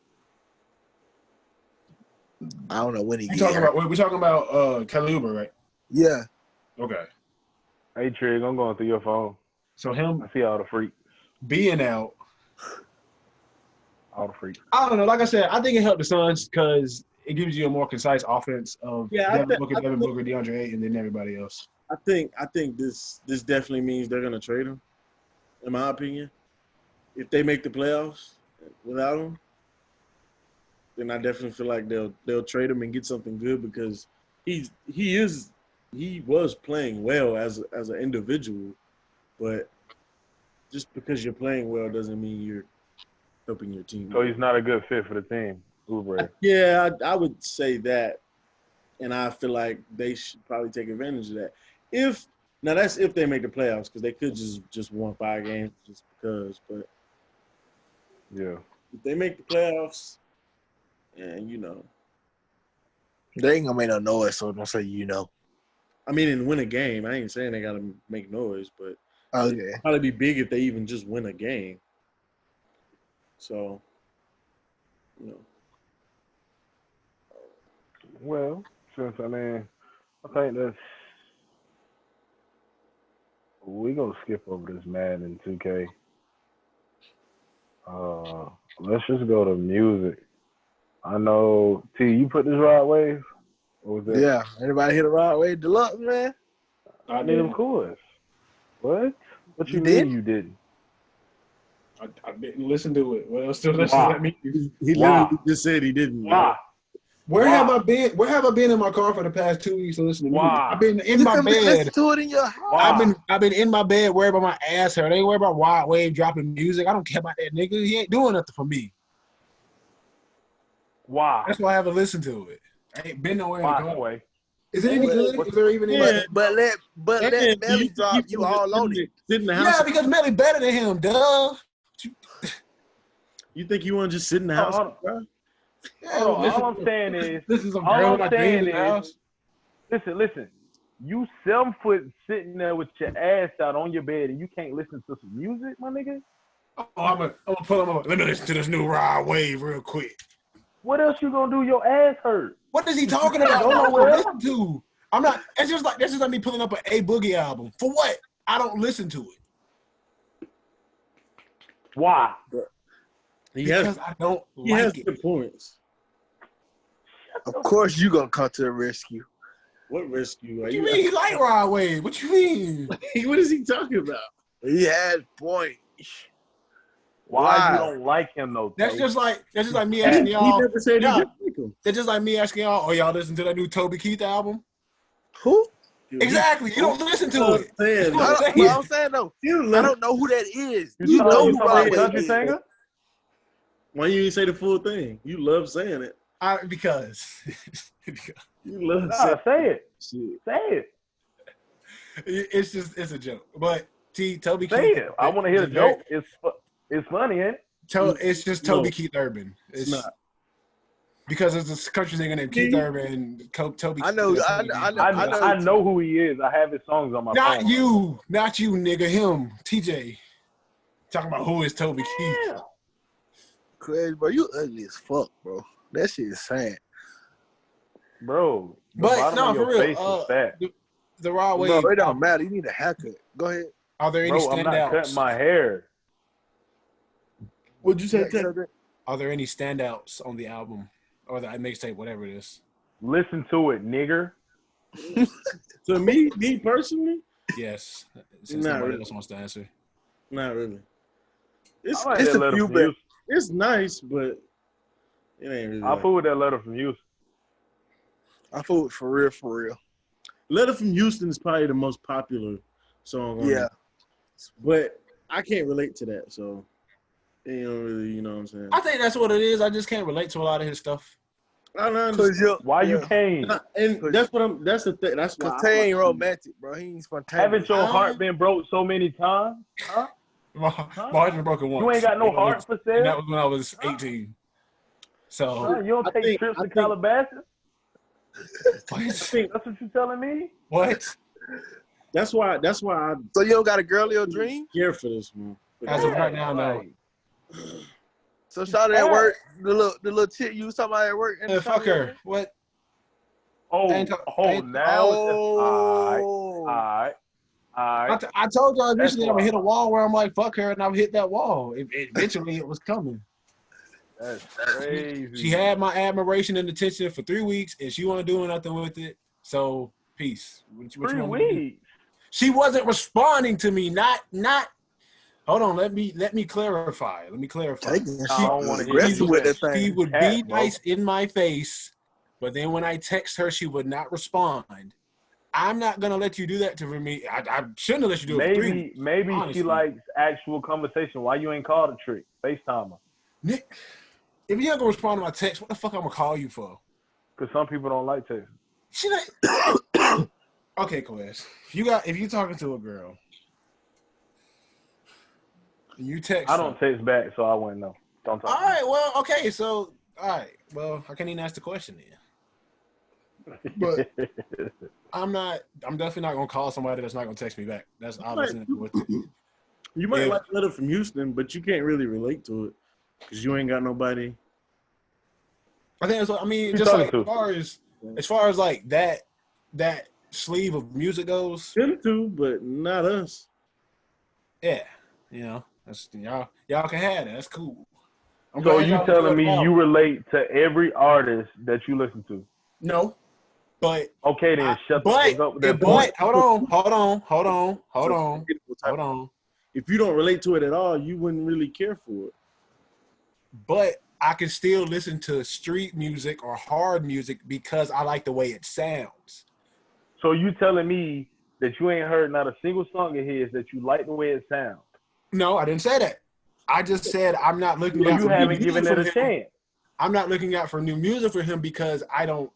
I don't know when he. We're talking about Kelly Oubre, right? Yeah. Okay. Hey Trig, I'm going through your phone. So him I see all the freaks. being out. All the freaks. I don't know. Like I said, I think it helped the Suns because it gives you a more concise offense of Devin Booker, DeAndre Ayton, than everybody else. I think this definitely means they're gonna trade him. In my opinion, if they make the playoffs without him, then I definitely feel like they'll trade him and get something good because he was playing well as an individual, but just because you're playing well doesn't mean you're helping your team. So he's not a good fit for the team, Oubre. Yeah, I would say that, and I feel like they should probably take advantage of that. That's if they make the playoffs, because they could just won 5 games just because. But yeah, if they make the playoffs, and they ain't gonna make no noise, so don't say I mean, and win a game. I ain't saying they gotta make noise, but yeah, it'd probably be big if they even just win a game. So, you know. Well, since I mean, I think that's we gonna skip over this Madden 2K. Uh, let's just go to music. I know T, you put this right wave. What was that? Yeah. Anybody hit the right way? Deluxe, man. I mean, of course. What? What You you mean did? you didn't? I didn't listen to it. What else still does Why? that mean? He Why? literally just said he didn't. Why? Where Why? have I been? Where have I been in my car for the past 2 weeks to listen to music? Why? I've been in You my can listen bed. to it in your house. Why? I've been in my bed worried about my ass hurt. I ain't worried about Wild Wave dropping music. I don't care about that nigga. He ain't doing nothing for me. Why? That's why I haven't listened to it. I ain't been nowhere in the Why, car. Sway? Is it any good? Is there even any? Yeah. But let And Melly drop you all on it. Sit in the house. Yeah, because Melly better than him, duh. You think you want to just sit in the house? Hold on. Bro? Yeah, Hold on. All I'm saying is, this is some all girl I'm I saying dreamed in the is, house. listen. You 7 foot sitting there with your ass out on your bed and you can't listen to some music, my nigga? Oh, I'm gonna pull him up. Let me listen to this new Ride Wave real quick. What else you gonna do? Your ass hurt. What is he talking about? Go I don't nowhere. listen to. I'm not. It's just like me pulling up an A Boogie album. For what? I don't listen to it Why? He because has, I don't he has like it. good points. Of course you gonna come to the rescue. What rescue? What you mean he like Ride Wave? What you mean? What is he talking about? He had points. Why you don't like him though? That's Tay? just like me He asking y'all. never said he Yeah, didn't like him. that's just like me asking y'all. Oh, y'all listen to that new Toby Keith album? Who? Dude, Exactly. You don't listen to it. saying, What I'm But saying. I'm saying though, you I love, don't know who that is. You You know talking who about Rod the Wave country is. singer? why you ain't say the full thing? You love saying it. Because You love Nah, say it. shit. Say it. it's a joke. But Toby Say Keith. it. I want to hear the joke. It's funny, ain't it? It's just Toby No, Keith Urban. It's not. Because there's this country singer named Keith Urban. Toby. I know. I know who he is. I have his songs on my Not phone. you, nigga. Him, TJ. Talking about who is Toby Keith. Yeah. Crazy, bro. You ugly as fuck, bro. That shit is sad. Bro, the But bottom no, of for your real. face is fat. The Raw Wave. Bro, it don't matter. You need a haircut. Go ahead. Are there any Bro, I'm not cutting standouts? my hair. What'd you say, Next Ted? subject. Are there any standouts on the album or the mixtape, whatever it is? Listen to it, nigger. So me personally, Yes. Since Not nobody really. else wants to answer. not really. It's I like It's that a letter few from bad. Houston. it's nice, but it ain't really. I Like. fool with that letter from Houston. I feel for real, for real. Letter from Houston is probably the most popular song on Yeah. it. But I can't relate to that, so it don't really, you know what I'm saying? I think that's what it is. I just can't relate to a lot of his stuff. I don't understand. Cause you, Why you can't? And that's the thing. That's why Cause Tay ain't romantic, bro. He ain't spontaneous. Haven't your heart been broke so many times? Huh? My heart's been broken once. You ain't got no heart for And sale? that was when I was 18. So Huh? You don't I take think- trips I to think- Calabasas? what? That's what you telling me? What? that's why I So you don't got a girl in your dream? care for this one. As of right now, no. like, So shout at work, the little chick you was talking about at work. Fuck her. What? oh, I ain't now it's all right. I told y'all eventually That's I'm gonna hit a wild. wall where I'm like, fuck her, and I've hit that wall. Eventually it was coming. That's crazy. She had my admiration and attention for 3 weeks, and she wasn't doing nothing with it. So peace. What you 3 want me to do? weeks. She wasn't responding to me. Not. Hold on. Let me clarify. Taking I don't want to hear aggressive you with that say She thing. would cat, be bro. nice in my face, but then when I text her, she would not respond. I'm not gonna let you do that to me. I shouldn't have let you do it for 3 weeks. Maybe honestly. she likes actual conversation. Why you ain't called a trick? FaceTime her. Nick, if you ain't gonna respond to my text, what the fuck I'm gonna call you for? Because some people don't like texting. She like, okay, Quest. If you talking to a girl, and you text. I don't text back, so I wouldn't know. Don't talk. All right. Well, okay. So, all right. Well, I can't even ask the question then. But I'm definitely not gonna call somebody that's not gonna text me back. That's obviously with it. You might Yeah. like Letter from Houston, but you can't really relate to it. Because you ain't got nobody. I think that's what I mean. Who Just you like talking as far as like that sleeve of music goes, Them two, but not us. yeah, you know, that's y'all can have that. That's cool. I'm So glad you y'all telling enjoyed me the you album. relate to every artist that you listen to? No, but Okay, then shut the fuck up with that point. but hold on. If you don't relate to it at all, you wouldn't really care for it. But I can still listen to street music or hard music because I like the way it sounds. So you telling me that you ain't heard not a single song of his that you like the way it sounds? No, I didn't say that. I just said I'm not looking So out you for new haven't music given it from a him. chance. I'm not looking out for new music for him because I don't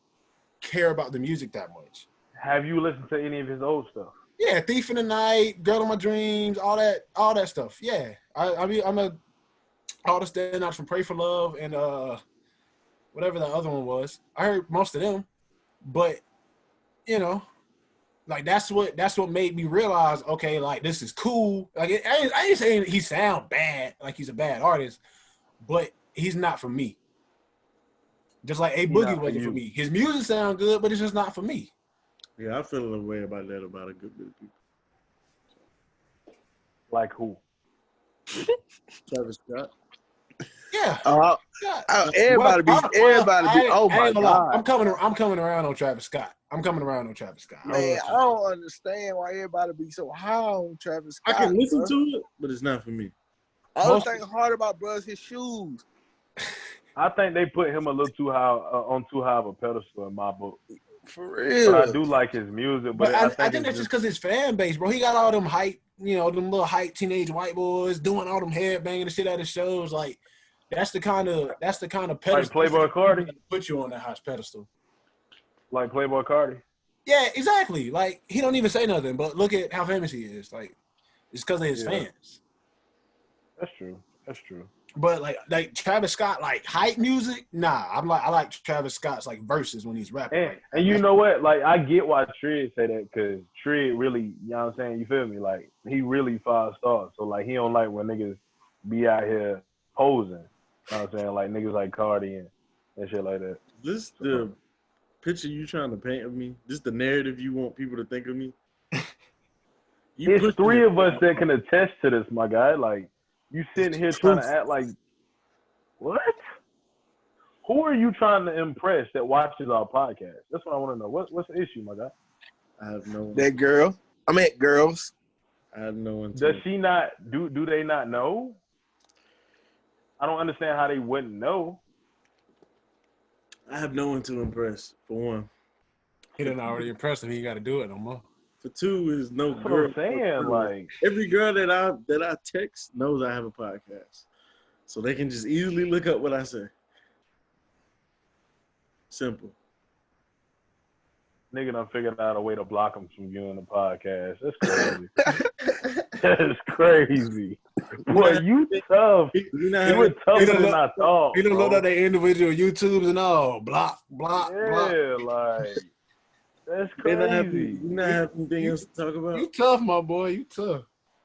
care about the music that much. Have you listened to any of his old stuff? Yeah, Thief in the Night, Girl in My Dreams, all that stuff. Yeah, I mean I'm all the standouts from Pray for Love and whatever the other one was. I heard most of them, but you know, like that's what made me realize. Okay, like this is cool. Like I ain't saying he sound bad, like he's a bad artist, but he's not for me. Just like A He Boogie not for wasn't for you. me. His music sound good, but it's just not for me. Yeah, I feel a way about that about a good bit of people. Like who? Travis Scott. Yeah. Everybody be. Oh I my ain't gonna lie. god, I'm coming around on Travis Scott. I don't man! I don't understand why everybody be so high on Travis I Scott. can listen bro. to it, but it's not for me. Only thing hard about bro is his shoes. I think they put him a little too high on too high of a pedestal in my book. For real. But I do like his music. But But I think that's just because his fan base, bro. He got all them hype, them little hype teenage white boys doing all them head banging and shit at his shows. Like that's the kind of pedestal. Like Playboy Cardi. Put you on that high pedestal. Like Playboy Cardi. Yeah, exactly. Like he don't even say nothing, but look at how famous he is. Like it's because of his fans. That's true. But like Travis Scott, like hype music, nah. I like Travis Scott's like verses when he's rapping. And you know what? Like I get why Trig say that because Trig really, you know what I'm saying? You feel me? Like he really 5 stars. So like he don't like when niggas be out here posing. You know what I'm saying? Like niggas like Cardi and shit like that. This the picture you trying to paint of me? This the narrative you want people to think of me? It's 3 of us that can attest to this, my guy. Like you sitting here trying to act like what? Who are you trying to impress that watches our podcast? That's what I want to know. What's the issue, my guy? I have no one. That girl. I meant girls. I have no one. Does she not do they not know? I don't understand how they wouldn't know. I have no one to impress, for one. He done already impressed him. He ain't got to do it no more. For 2 is no That's girl. what I'm saying. Like every girl that I text knows I have a podcast, so they can just easily look up what I say. Simple. nigga done figured out a way to block him from viewing the podcast. That's crazy. That's crazy. Boy, you tough. You were tougher than I thought. You don't bro. know that they individual YouTubes and all. Block. Yeah, like that's crazy. You not have anything else to talk about? You tough, my boy. You tough.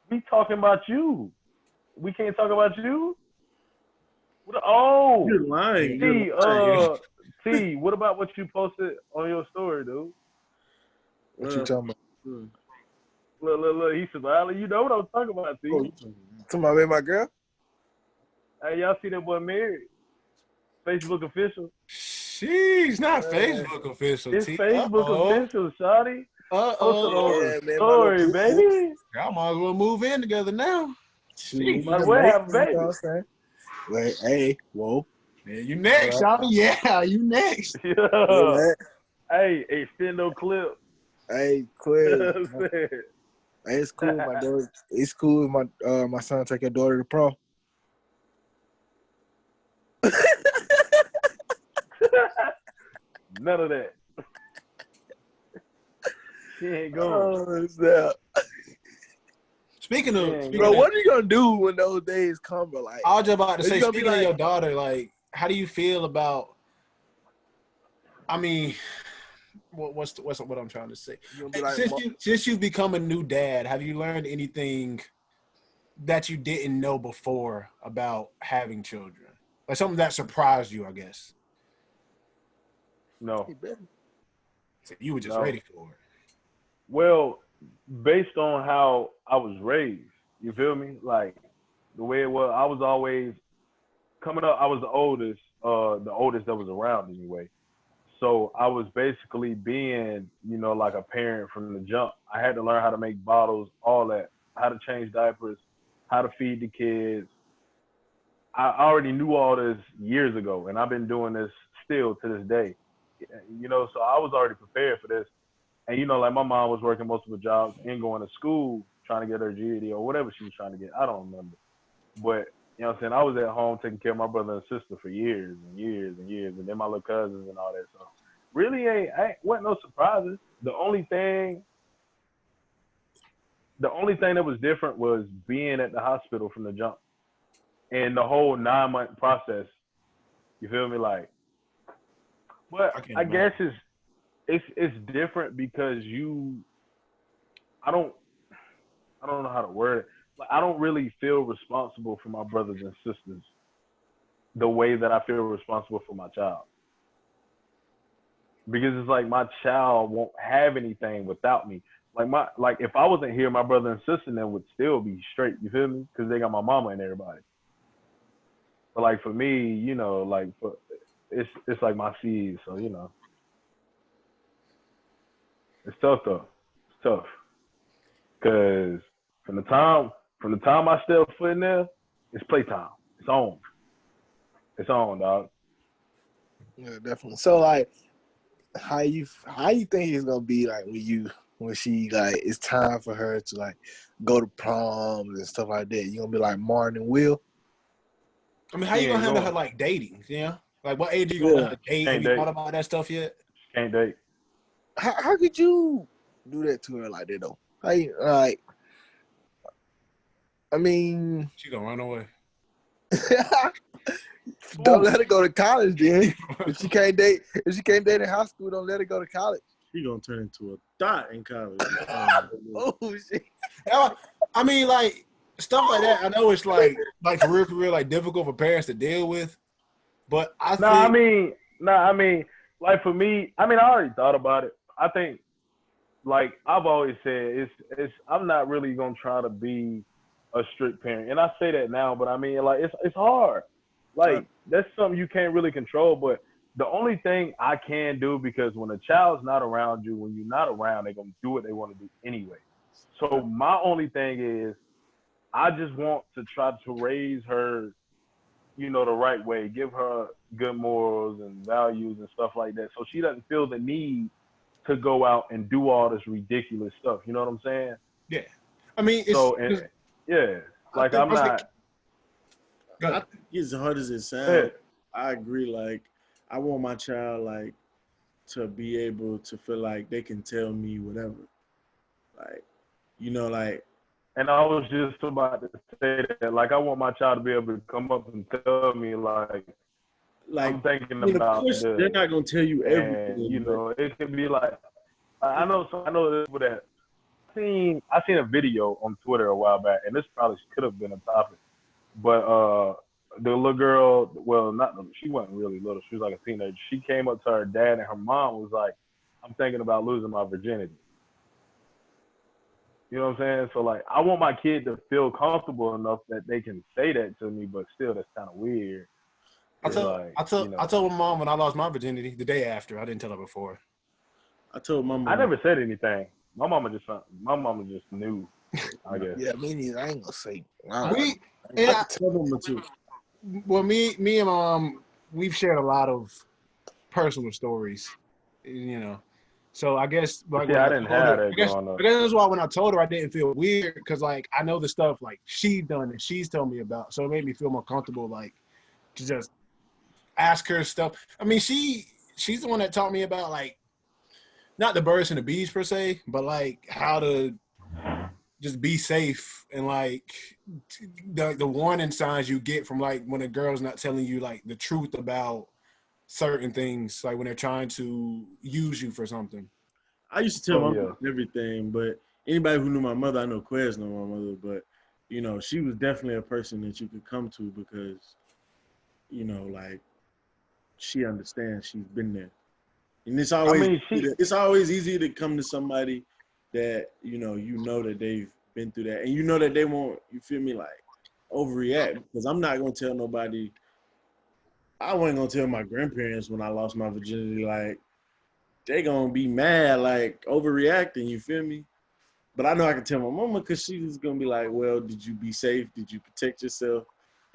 We talking about you. We can't talk about you. Oh, You're lying. T, what about what you posted on your story, dude? What you talking about? Look. He said, "Well, you know what I'm talking about, T." Oh, you talking about me and my girl? Hey, y'all see that boy married? Facebook official. She's not Facebook official. It's T. Facebook official, shawty. Uh-oh. Yeah, story, baby. Y'all might as well move in together now. Shoot, Might as well have a baby. You know what I'm saying? Like, hey, whoa. Yeah, you next, Shawty. Yeah, you next. Yeah. Hey, extendo clip. Hey, quick. Hey, it's cool. My daughter. It's cool. My son take your daughter to prom. None of that. She ain't going. Oh, snap. Speaking Bro, what are you gonna do when those days come? Bro? Like, I was just about to say, speaking like, of your daughter, like, how do you feel about? I mean, what I'm trying to say? Like, Since you've become a new dad, have you learned anything that you didn't know before about having children? Like something that surprised you, I guess. No. So you were just No. ready for it. Well, based on how I was raised, you feel me? Like the way it was, I was always coming up. I was the oldest that was around anyway. So I was basically being, like a parent from the jump. I had to learn how to make bottles, all that, how to change diapers, how to feed the kids. I already knew all this years ago, and I've been doing this still to this day. So I was already prepared for this. And like my mom was working most of her jobs and going to school trying to get her GED or whatever she was trying to get. I don't remember. But what I'm saying? I was at home taking care of my brother and sister for years and years and years, and then my little cousins and all that. So really wasn't no surprises. The only thing that was different was being at the hospital from the jump and the whole 9-month process. You feel me? Like, but I can't I imagine. guess it's different because I don't know how to word it. Like, I don't really feel responsible for my brothers and sisters the way that I feel responsible for my child. Because it's like my child won't have anything without me. Like if I wasn't here, my brother and sister then would still be straight. You feel me? Because they got my mama and everybody. But like for me, it's like my seed. So it's tough though. It's tough because from the time I step foot in there, it's playtime. It's on. It's on, dog. Yeah, definitely. So like, how you think it's gonna be like when she like it's time for her to like go to proms and stuff like that? You gonna be like Martin and Will? I mean, how She you gonna ain't handle her going. like dating? Yeah, like what age are you gonna let Yeah. her date? Have Can't you thought date. about that stuff yet? Can't date. How could you do that to her like that though? How you, like, I mean, She gonna run away. don't Ooh. let her go to college then. If she can't date in high school, don't let her go to college. She gonna turn into a thought in college. Oh shit. Yeah, I mean, like stuff like that. I know it's like for real, like difficult for parents to deal with. But I Nah, I think mean, like for me, I already thought about it. I think, like I've always said, it's I'm not really gonna try to be a strict parent, and I say that now, but like it's hard. Like that's something you can't really control. But the only thing I can do, because when a child's not around you, when you're not around, they're gonna do what they want to do anyway. So my only thing is, I just want to try to raise her, the right way, give her good morals and values and stuff like that, so she doesn't feel the need to go out and do all this ridiculous stuff. You know what I'm saying? yeah, I mean So, and yeah, I like think I'm not. I think as hard as it Go sounds, ahead. I agree. Like, I want my child like to be able to feel like they can tell me whatever. Like, like And I was just about to say that. Like, I want my child to be able to come up and tell me, like, like I'm thinking I mean, of about course they're this, not gonna tell you and everything, but it could be like, I know this people that I seen a video on Twitter a while back, and this probably could have been a topic, but the little girl, well, not she wasn't really little, she was like a teenager. She came up to her dad, and her mom was like, "I'm thinking about losing my virginity." You know what I'm saying? So like, I want my kid to feel comfortable enough that they can say that to me, but still, that's kind of weird. I It's told like, I told my mom when I lost my virginity the day after. I didn't tell her before. I told my I mom. never said anything. My mama just knew, I guess. Yeah, me neither. I ain't gonna say. We I and I tell them too. well, me and mom, we've shared a lot of personal stories, So I guess But like see, when I I didn't told her, have that growing I up. guess that's why when I told her I didn't feel weird because like I know the stuff like she done and she's told me about, so it made me feel more comfortable like to just ask her stuff. I mean, she's the one that taught me about like not the birds and the bees per se, but like how to just be safe and like the warning signs you get from like when a girl's not telling you like the truth about certain things, like when they're trying to use you for something. I used to tell Oh my yeah. mom everything, but anybody who knew my mother, I know Quez know my mother, but she was definitely a person that you could come to because you know, like she understands. She's been there, and I mean, she. it's always easy to come to somebody that you know that they've been through that, and you know that they won't. You feel me? Like overreact because I'm not gonna tell nobody. I wasn't gonna tell my grandparents when I lost my virginity. Like they gonna be mad, like overreacting. You feel me? But I know I can tell my mama because she's gonna be like, "Well, did you be safe? Did you protect yourself,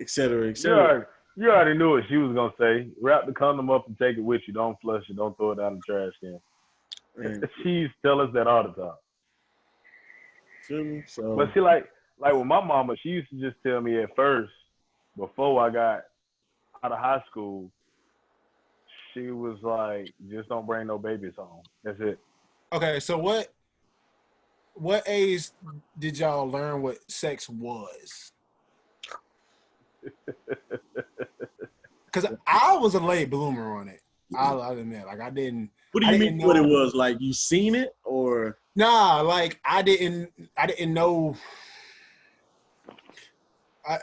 et cetera, et You cetera?" already, you already knew what she was gonna say. Wrap the condom up and take it with you. Don't flush it. Don't throw it down the trash can. And She used to tell us that all the time. feel me? But So see, like with my mama, she used to just tell me at first, before I got out of high school, she was like, just don't bring no babies home. That's it. Okay, so what age did y'all learn what sex was? Because I was a late bloomer on it. I'll admit, like what do I you didn't mean? What it know. was like? You seen it or? Nah, like I didn't know. I,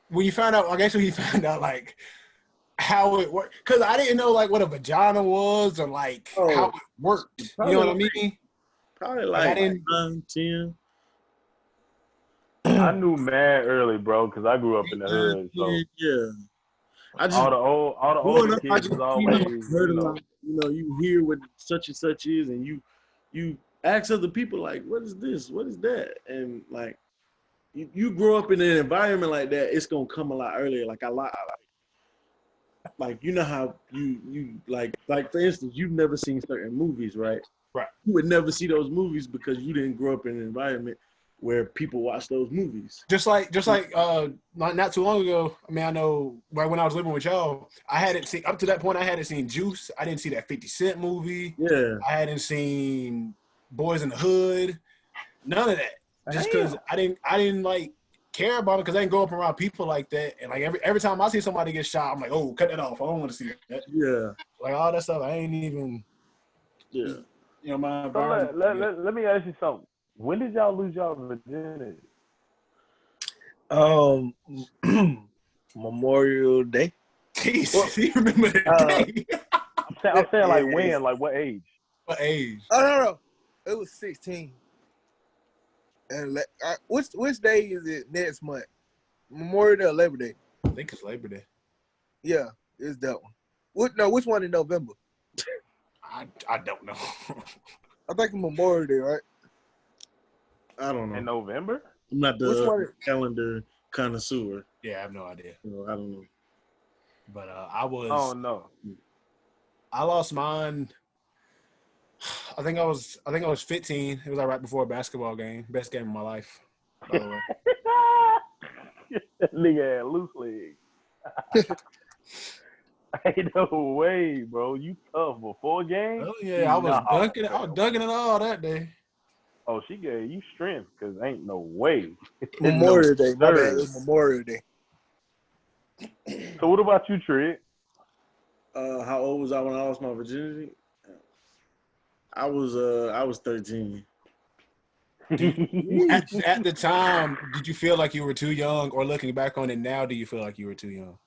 when you found out, I guess when you found out like how it worked, because I didn't know like what a vagina was or like how Oh, it worked. You know probably what I like, mean? probably Like I like didn't. 9, 10. I knew mad early, bro, because I grew up in the 9, hood. 10, So yeah. I just all the growing older up, I kids just was always, heard you a know, lot. You know, you hear what such and such is, and you ask other people like, "What is this? What is that?" And like you grow up in an environment like that, it's gonna come a lot earlier. Like a lot, like you know how you like for instance, you've never seen certain movies, right? Right. You would never see those movies because you didn't grow up in an environment where people watch those movies. Just like not too long ago. I mean, I know right when I was living with y'all, I hadn't seen up to that point. I hadn't seen Juice. I didn't see that 50 Cent movie. Yeah, I hadn't seen Boys in the Hood. None of that. Just because damn. I didn't like care about it because I didn't grow up around people like that. And like every time I see somebody get shot, I'm like, oh, cut that off. I don't want to see that. yeah, Like all that stuff, I ain't even. yeah. Just, my So environment. let me ask you something. When did y'all lose y'all virginity? Um, Memorial Day. Jesus, you remember the Uh, day? I'm saying like yeah. when, like what age? What age? Oh no, it was 16. And which day is it next month? Memorial Day or Labor Day? I think it's Labor Day. Yeah, it's that one. Which one in November? I don't know. I think it's Memorial Day, right? I don't In know. November? I'm not Which the one? calendar connoisseur. Yeah, I have no idea. So I don't know. But Oh no. I lost mine. I think I was 15. It was like right before a basketball game. Best game of my life, by the way. That nigga had loose legs. Ain't no way, bro. You tough before game? Oh yeah, I was No, dunking. I was man. dunking it all that day. Oh, she gave you strength because ain't no way. No Memorial Day. My bad. It sir. was Memorial Day. So what about you, Trey? How old was I when I lost my virginity? I was 13. At the time, did you feel like you were too young, or looking back on it now, do you feel like you were too young?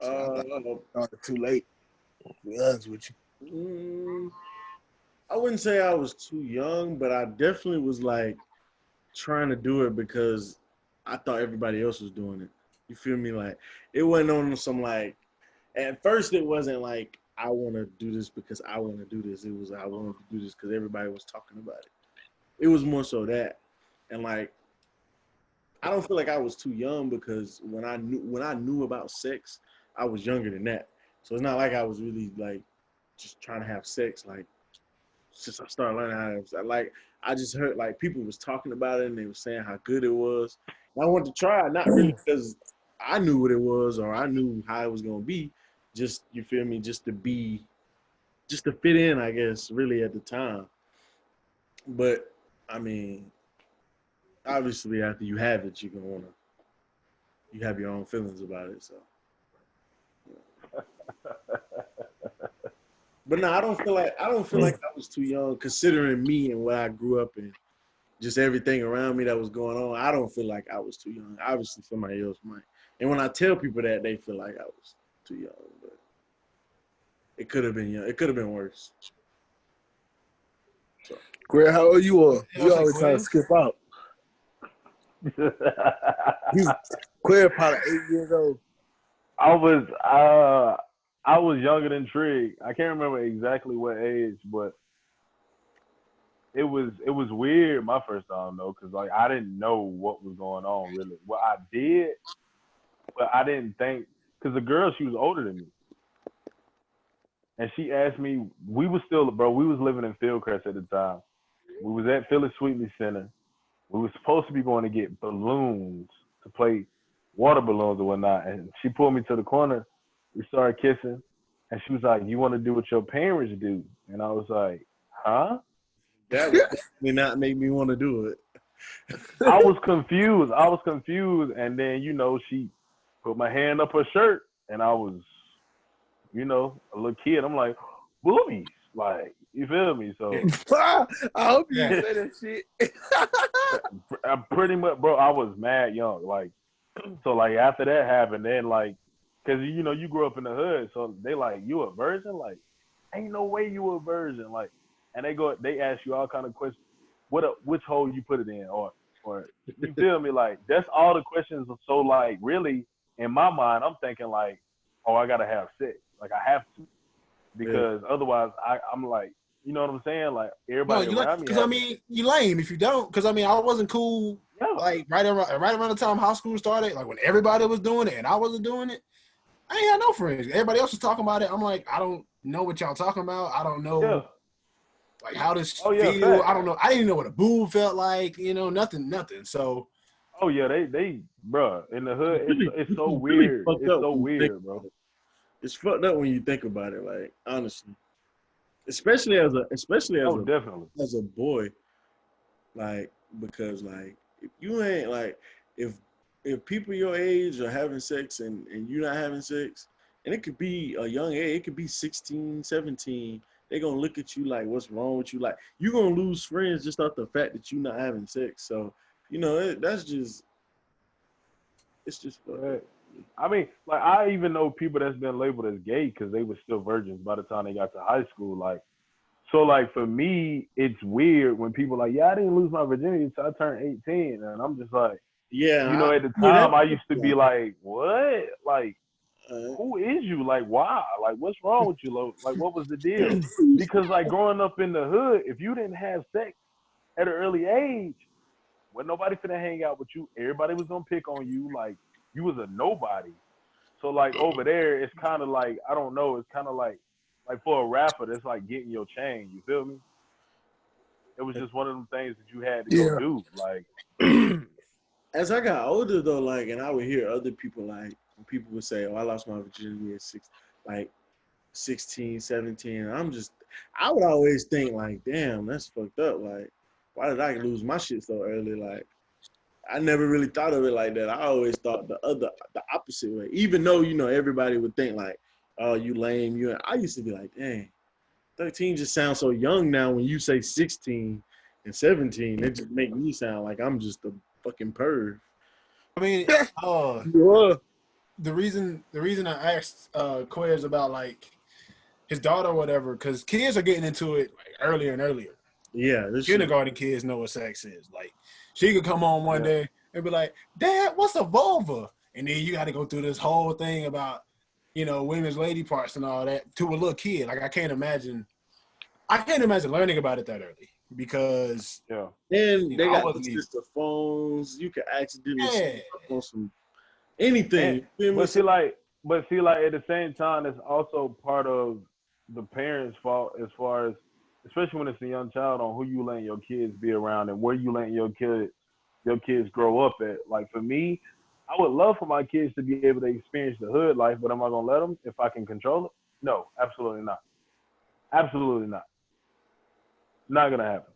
I started too late. To be honest with you. I wouldn't say I was too young, but I definitely was like trying to do it because I thought everybody else was doing it. You feel me? Like it wasn't on some like. At first, it wasn't like I want to do this because I want to do this. It was I wanted to do this because everybody was talking about it. It was more so that, and like I don't feel like I was too young because when I knew about sex, I was younger than that. So it's not like I was really like just trying to have sex. Like since I started learning how to like I just heard like people was talking about it and they were saying how good it was. And I wanted to try it, not really because I knew what it was or I knew how it was gonna be. Just you feel me, just to fit in, I guess, really at the time. But I mean, obviously after you have it, you have your own feelings about it. So but no, I don't feel like I was too young considering me and what I grew up in. just everything around me that was going on. I don't feel like I was too young. Obviously, somebody else might. And when I tell people that, they feel like I was too young, but it could have been young. It could have been worse. So, Greg, how old you are? Yeah, You it's like always trying to Quinn. skip out. He's Quinn probably 8 years old. I was younger than Trig. I can't remember exactly what age, but it was weird my first time though, because like I didn't know what was going on really. Well, I did, but I didn't think because the girl she was older than me, and she asked me. We was still, bro. We was living in Fieldcrest at the time. We was at Philly Sweetney Center. We were supposed to be going to get balloons to play water balloons or whatnot. And she pulled me to the corner. We started kissing. And she was like, "You want to do what your parents do?" And I was like, "Huh?" that would definitely not make me want to do it. I was confused. And then, she put my hand up her shirt. And I was, a little kid. I'm like, boobies. Like, you feel me? So I hope you Yeah. didn't say that shit. I pretty much, bro, I was mad young. Like, so like after that happened, then like, cause you grew up in the hood, so they like, you a virgin? Like, ain't no way you a virgin. Like, and they ask you all kind of questions. Which hole you put it in, or you feel me? Like that's all the questions. So like, really, in my mind, I'm thinking like, oh, I gotta have sex. Like I have to, Yeah. because otherwise, I'm like, you know what I'm saying? Like No, everybody you like around me because I has, mean you lame if you don't. Because I mean I wasn't cool yeah, like right around the time high school started. Like when everybody was doing it and I wasn't doing it. I ain't had no friends. Everybody else was talking about it. I'm like, I don't know what y'all talking about. I don't yeah. know like how this Oh yeah, feel. fact. I don't know. I didn't even know what a boob felt like. Nothing. So Oh yeah, they, bruh, in the hood, it's so It's really weird. fucked It's up so when you think weird, bro. about it. It's fucked up when you think about it. Like honestly, especially Oh, definitely. as a boy, like because like if you ain't like if if people your age are having sex and you're not having sex, and it could be a young age, it could be 16, 17, they're gonna look at you like what's wrong with you. Like you're gonna lose friends just off the fact that you're not having sex. So, that's just it's just fucked up. Right. I mean, like I even know people that's been labeled as gay because they were still virgins by the time they got to high school. Like, so like for me, it's weird when people like, yeah, I didn't lose my virginity until I turned 18, and I'm just like, Yeah, at the I hear time that. I used to be like, what? Like, Uh, who is you? Like, why? Like, what's wrong with you? Like, what was the deal? Because like growing up in the hood, if you didn't have sex at an early age, when nobody finna hang out with you, everybody was gonna pick on you. Like, you was a nobody. So like over there, it's kind of like, I don't know. It's kind of like for a rapper, that's like getting your chain. You feel me? It was just one of them things that you had to go Yeah. do. Like, as I got older though, like, and I would hear other people like when people would say, "Oh, I lost my virginity at like 16, 17." And I would always think like, "Damn, that's fucked up. Like, why did I lose my shit so early?" Like, I never really thought of it like that. I always thought the opposite way. Even though everybody would think like, "Oh, you lame." I used to be like, "Dang, 13 just sounds so young now." When you say 16 and 17, it just make me sound like I'm just a fucking perv. I mean, You the reason I asked Quez about like his daughter or whatever, because kids are getting into it like earlier and earlier. Yeah, this shit. Kindergarten kids know what sex is. Like she could come on one yeah, day and be like, "Dad, what's a vulva?" And then you got to go through this whole thing about women's lady parts and all that to a little kid. Like I can't imagine. Learning about it that early because yeah. And they I got the wasn't even. sister phones. You can accidentally Yeah, sneak up on some anything. And You feel me? but So, see like at the same time, it's also part of the parents' fault as far as, especially when it's a young child, on who you letting your kids be around and where you letting your kids grow up at. Like for me, I would love for my kids to be able to experience the hood life, but am I gonna let them if I can control it? No, absolutely not. Absolutely not. Not gonna happen.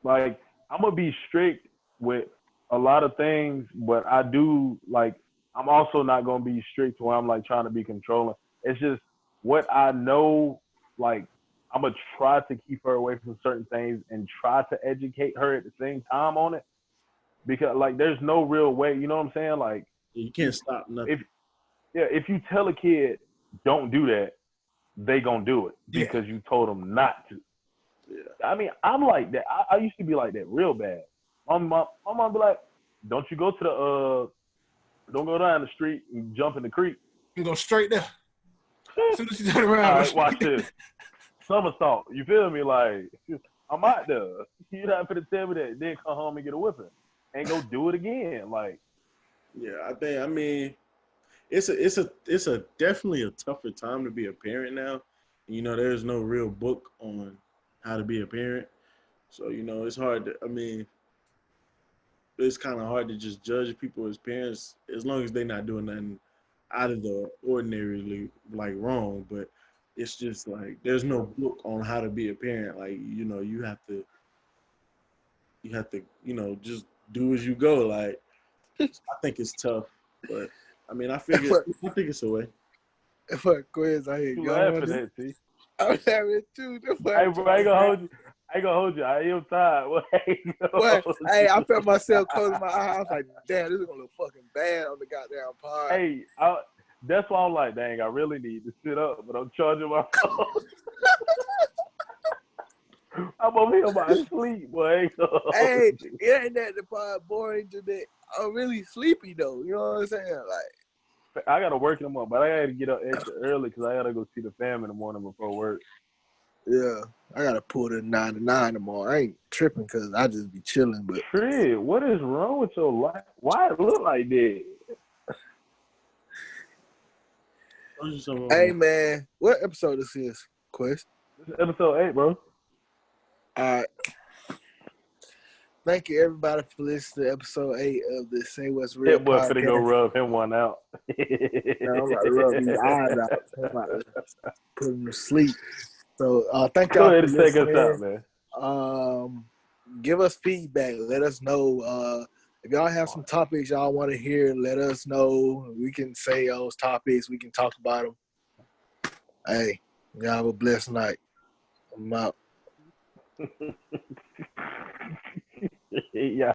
Like I'm gonna be strict with a lot of things, but I do like I'm also not gonna be strict where I'm like trying to be controlling. It's just what I know, like I'm gonna try to keep her away from certain things and try to educate her at the same time on it. Because like, there's no real way. You know what I'm saying? Like, You can't stop nothing. if if you tell a kid don't do that, they gonna do it Yeah. because you told them not to. Yeah. I mean, I'm like that. I used to be like that real bad. My mom be like, don't you go to don't go down the street and jump in the creek. You can go straight there. As soon as you turn All around. right, watch this. Somersault. You feel me? Like, I'm out there. You're not gonna tell me that, then come home and get a whipping and go do it again. Like, Yeah, I mean, it's a definitely a tougher time to be a parent now. You know, there's no real book on how to be a parent. So, you know, it's hard to, I mean, it's kind of hard to just judge people as parents as long as they're not doing nothing out of the ordinarily like wrong. But it's just like there's no book on how to be a parent. Like, you know, you have to, you know, just do as you go. Like, I think it's tough, but I mean, I think it's a way. Fuck quiz, I hear you y'all laughing on this. at, see? I'm having too. Hey, bro, I ain't gonna hold you. I ain't gonna hold you. I am tired. What? Hey, I felt myself closing my eyes. I was like, damn, this is gonna look fucking bad on the goddamn pod. Hey, that's why I'm like, dang, I really need to sit up, but I'm charging my phone. I'm over here by sleep, boy. Hey, it ain't that the pod boring today. I'm really sleepy though. You know what I'm saying? Like, I gotta work in the morning, but I gotta get up extra early because I gotta go see the fam in the morning before work. yeah, I gotta pull the 9 to 9 tomorrow. I ain't tripping because I just be chilling, but Trey, what is wrong with your life? Why it look like that? hey man, what episode this is, Quest? This is episode 8, bro. All right. Thank you everybody for listening to episode 8 of the Say What's Real That boy finna go podcast. rub him one out. Now, I'm about to rub these eyes out. I'm about to put them to sleep. So thank Go y'all ahead for and take us out, listening. man. Give us feedback. Let us know. If y'all have some topics y'all want to hear, let us know. We can say those topics. We can talk about them. Hey, y'all have a blessed night. I'm out. Yeah.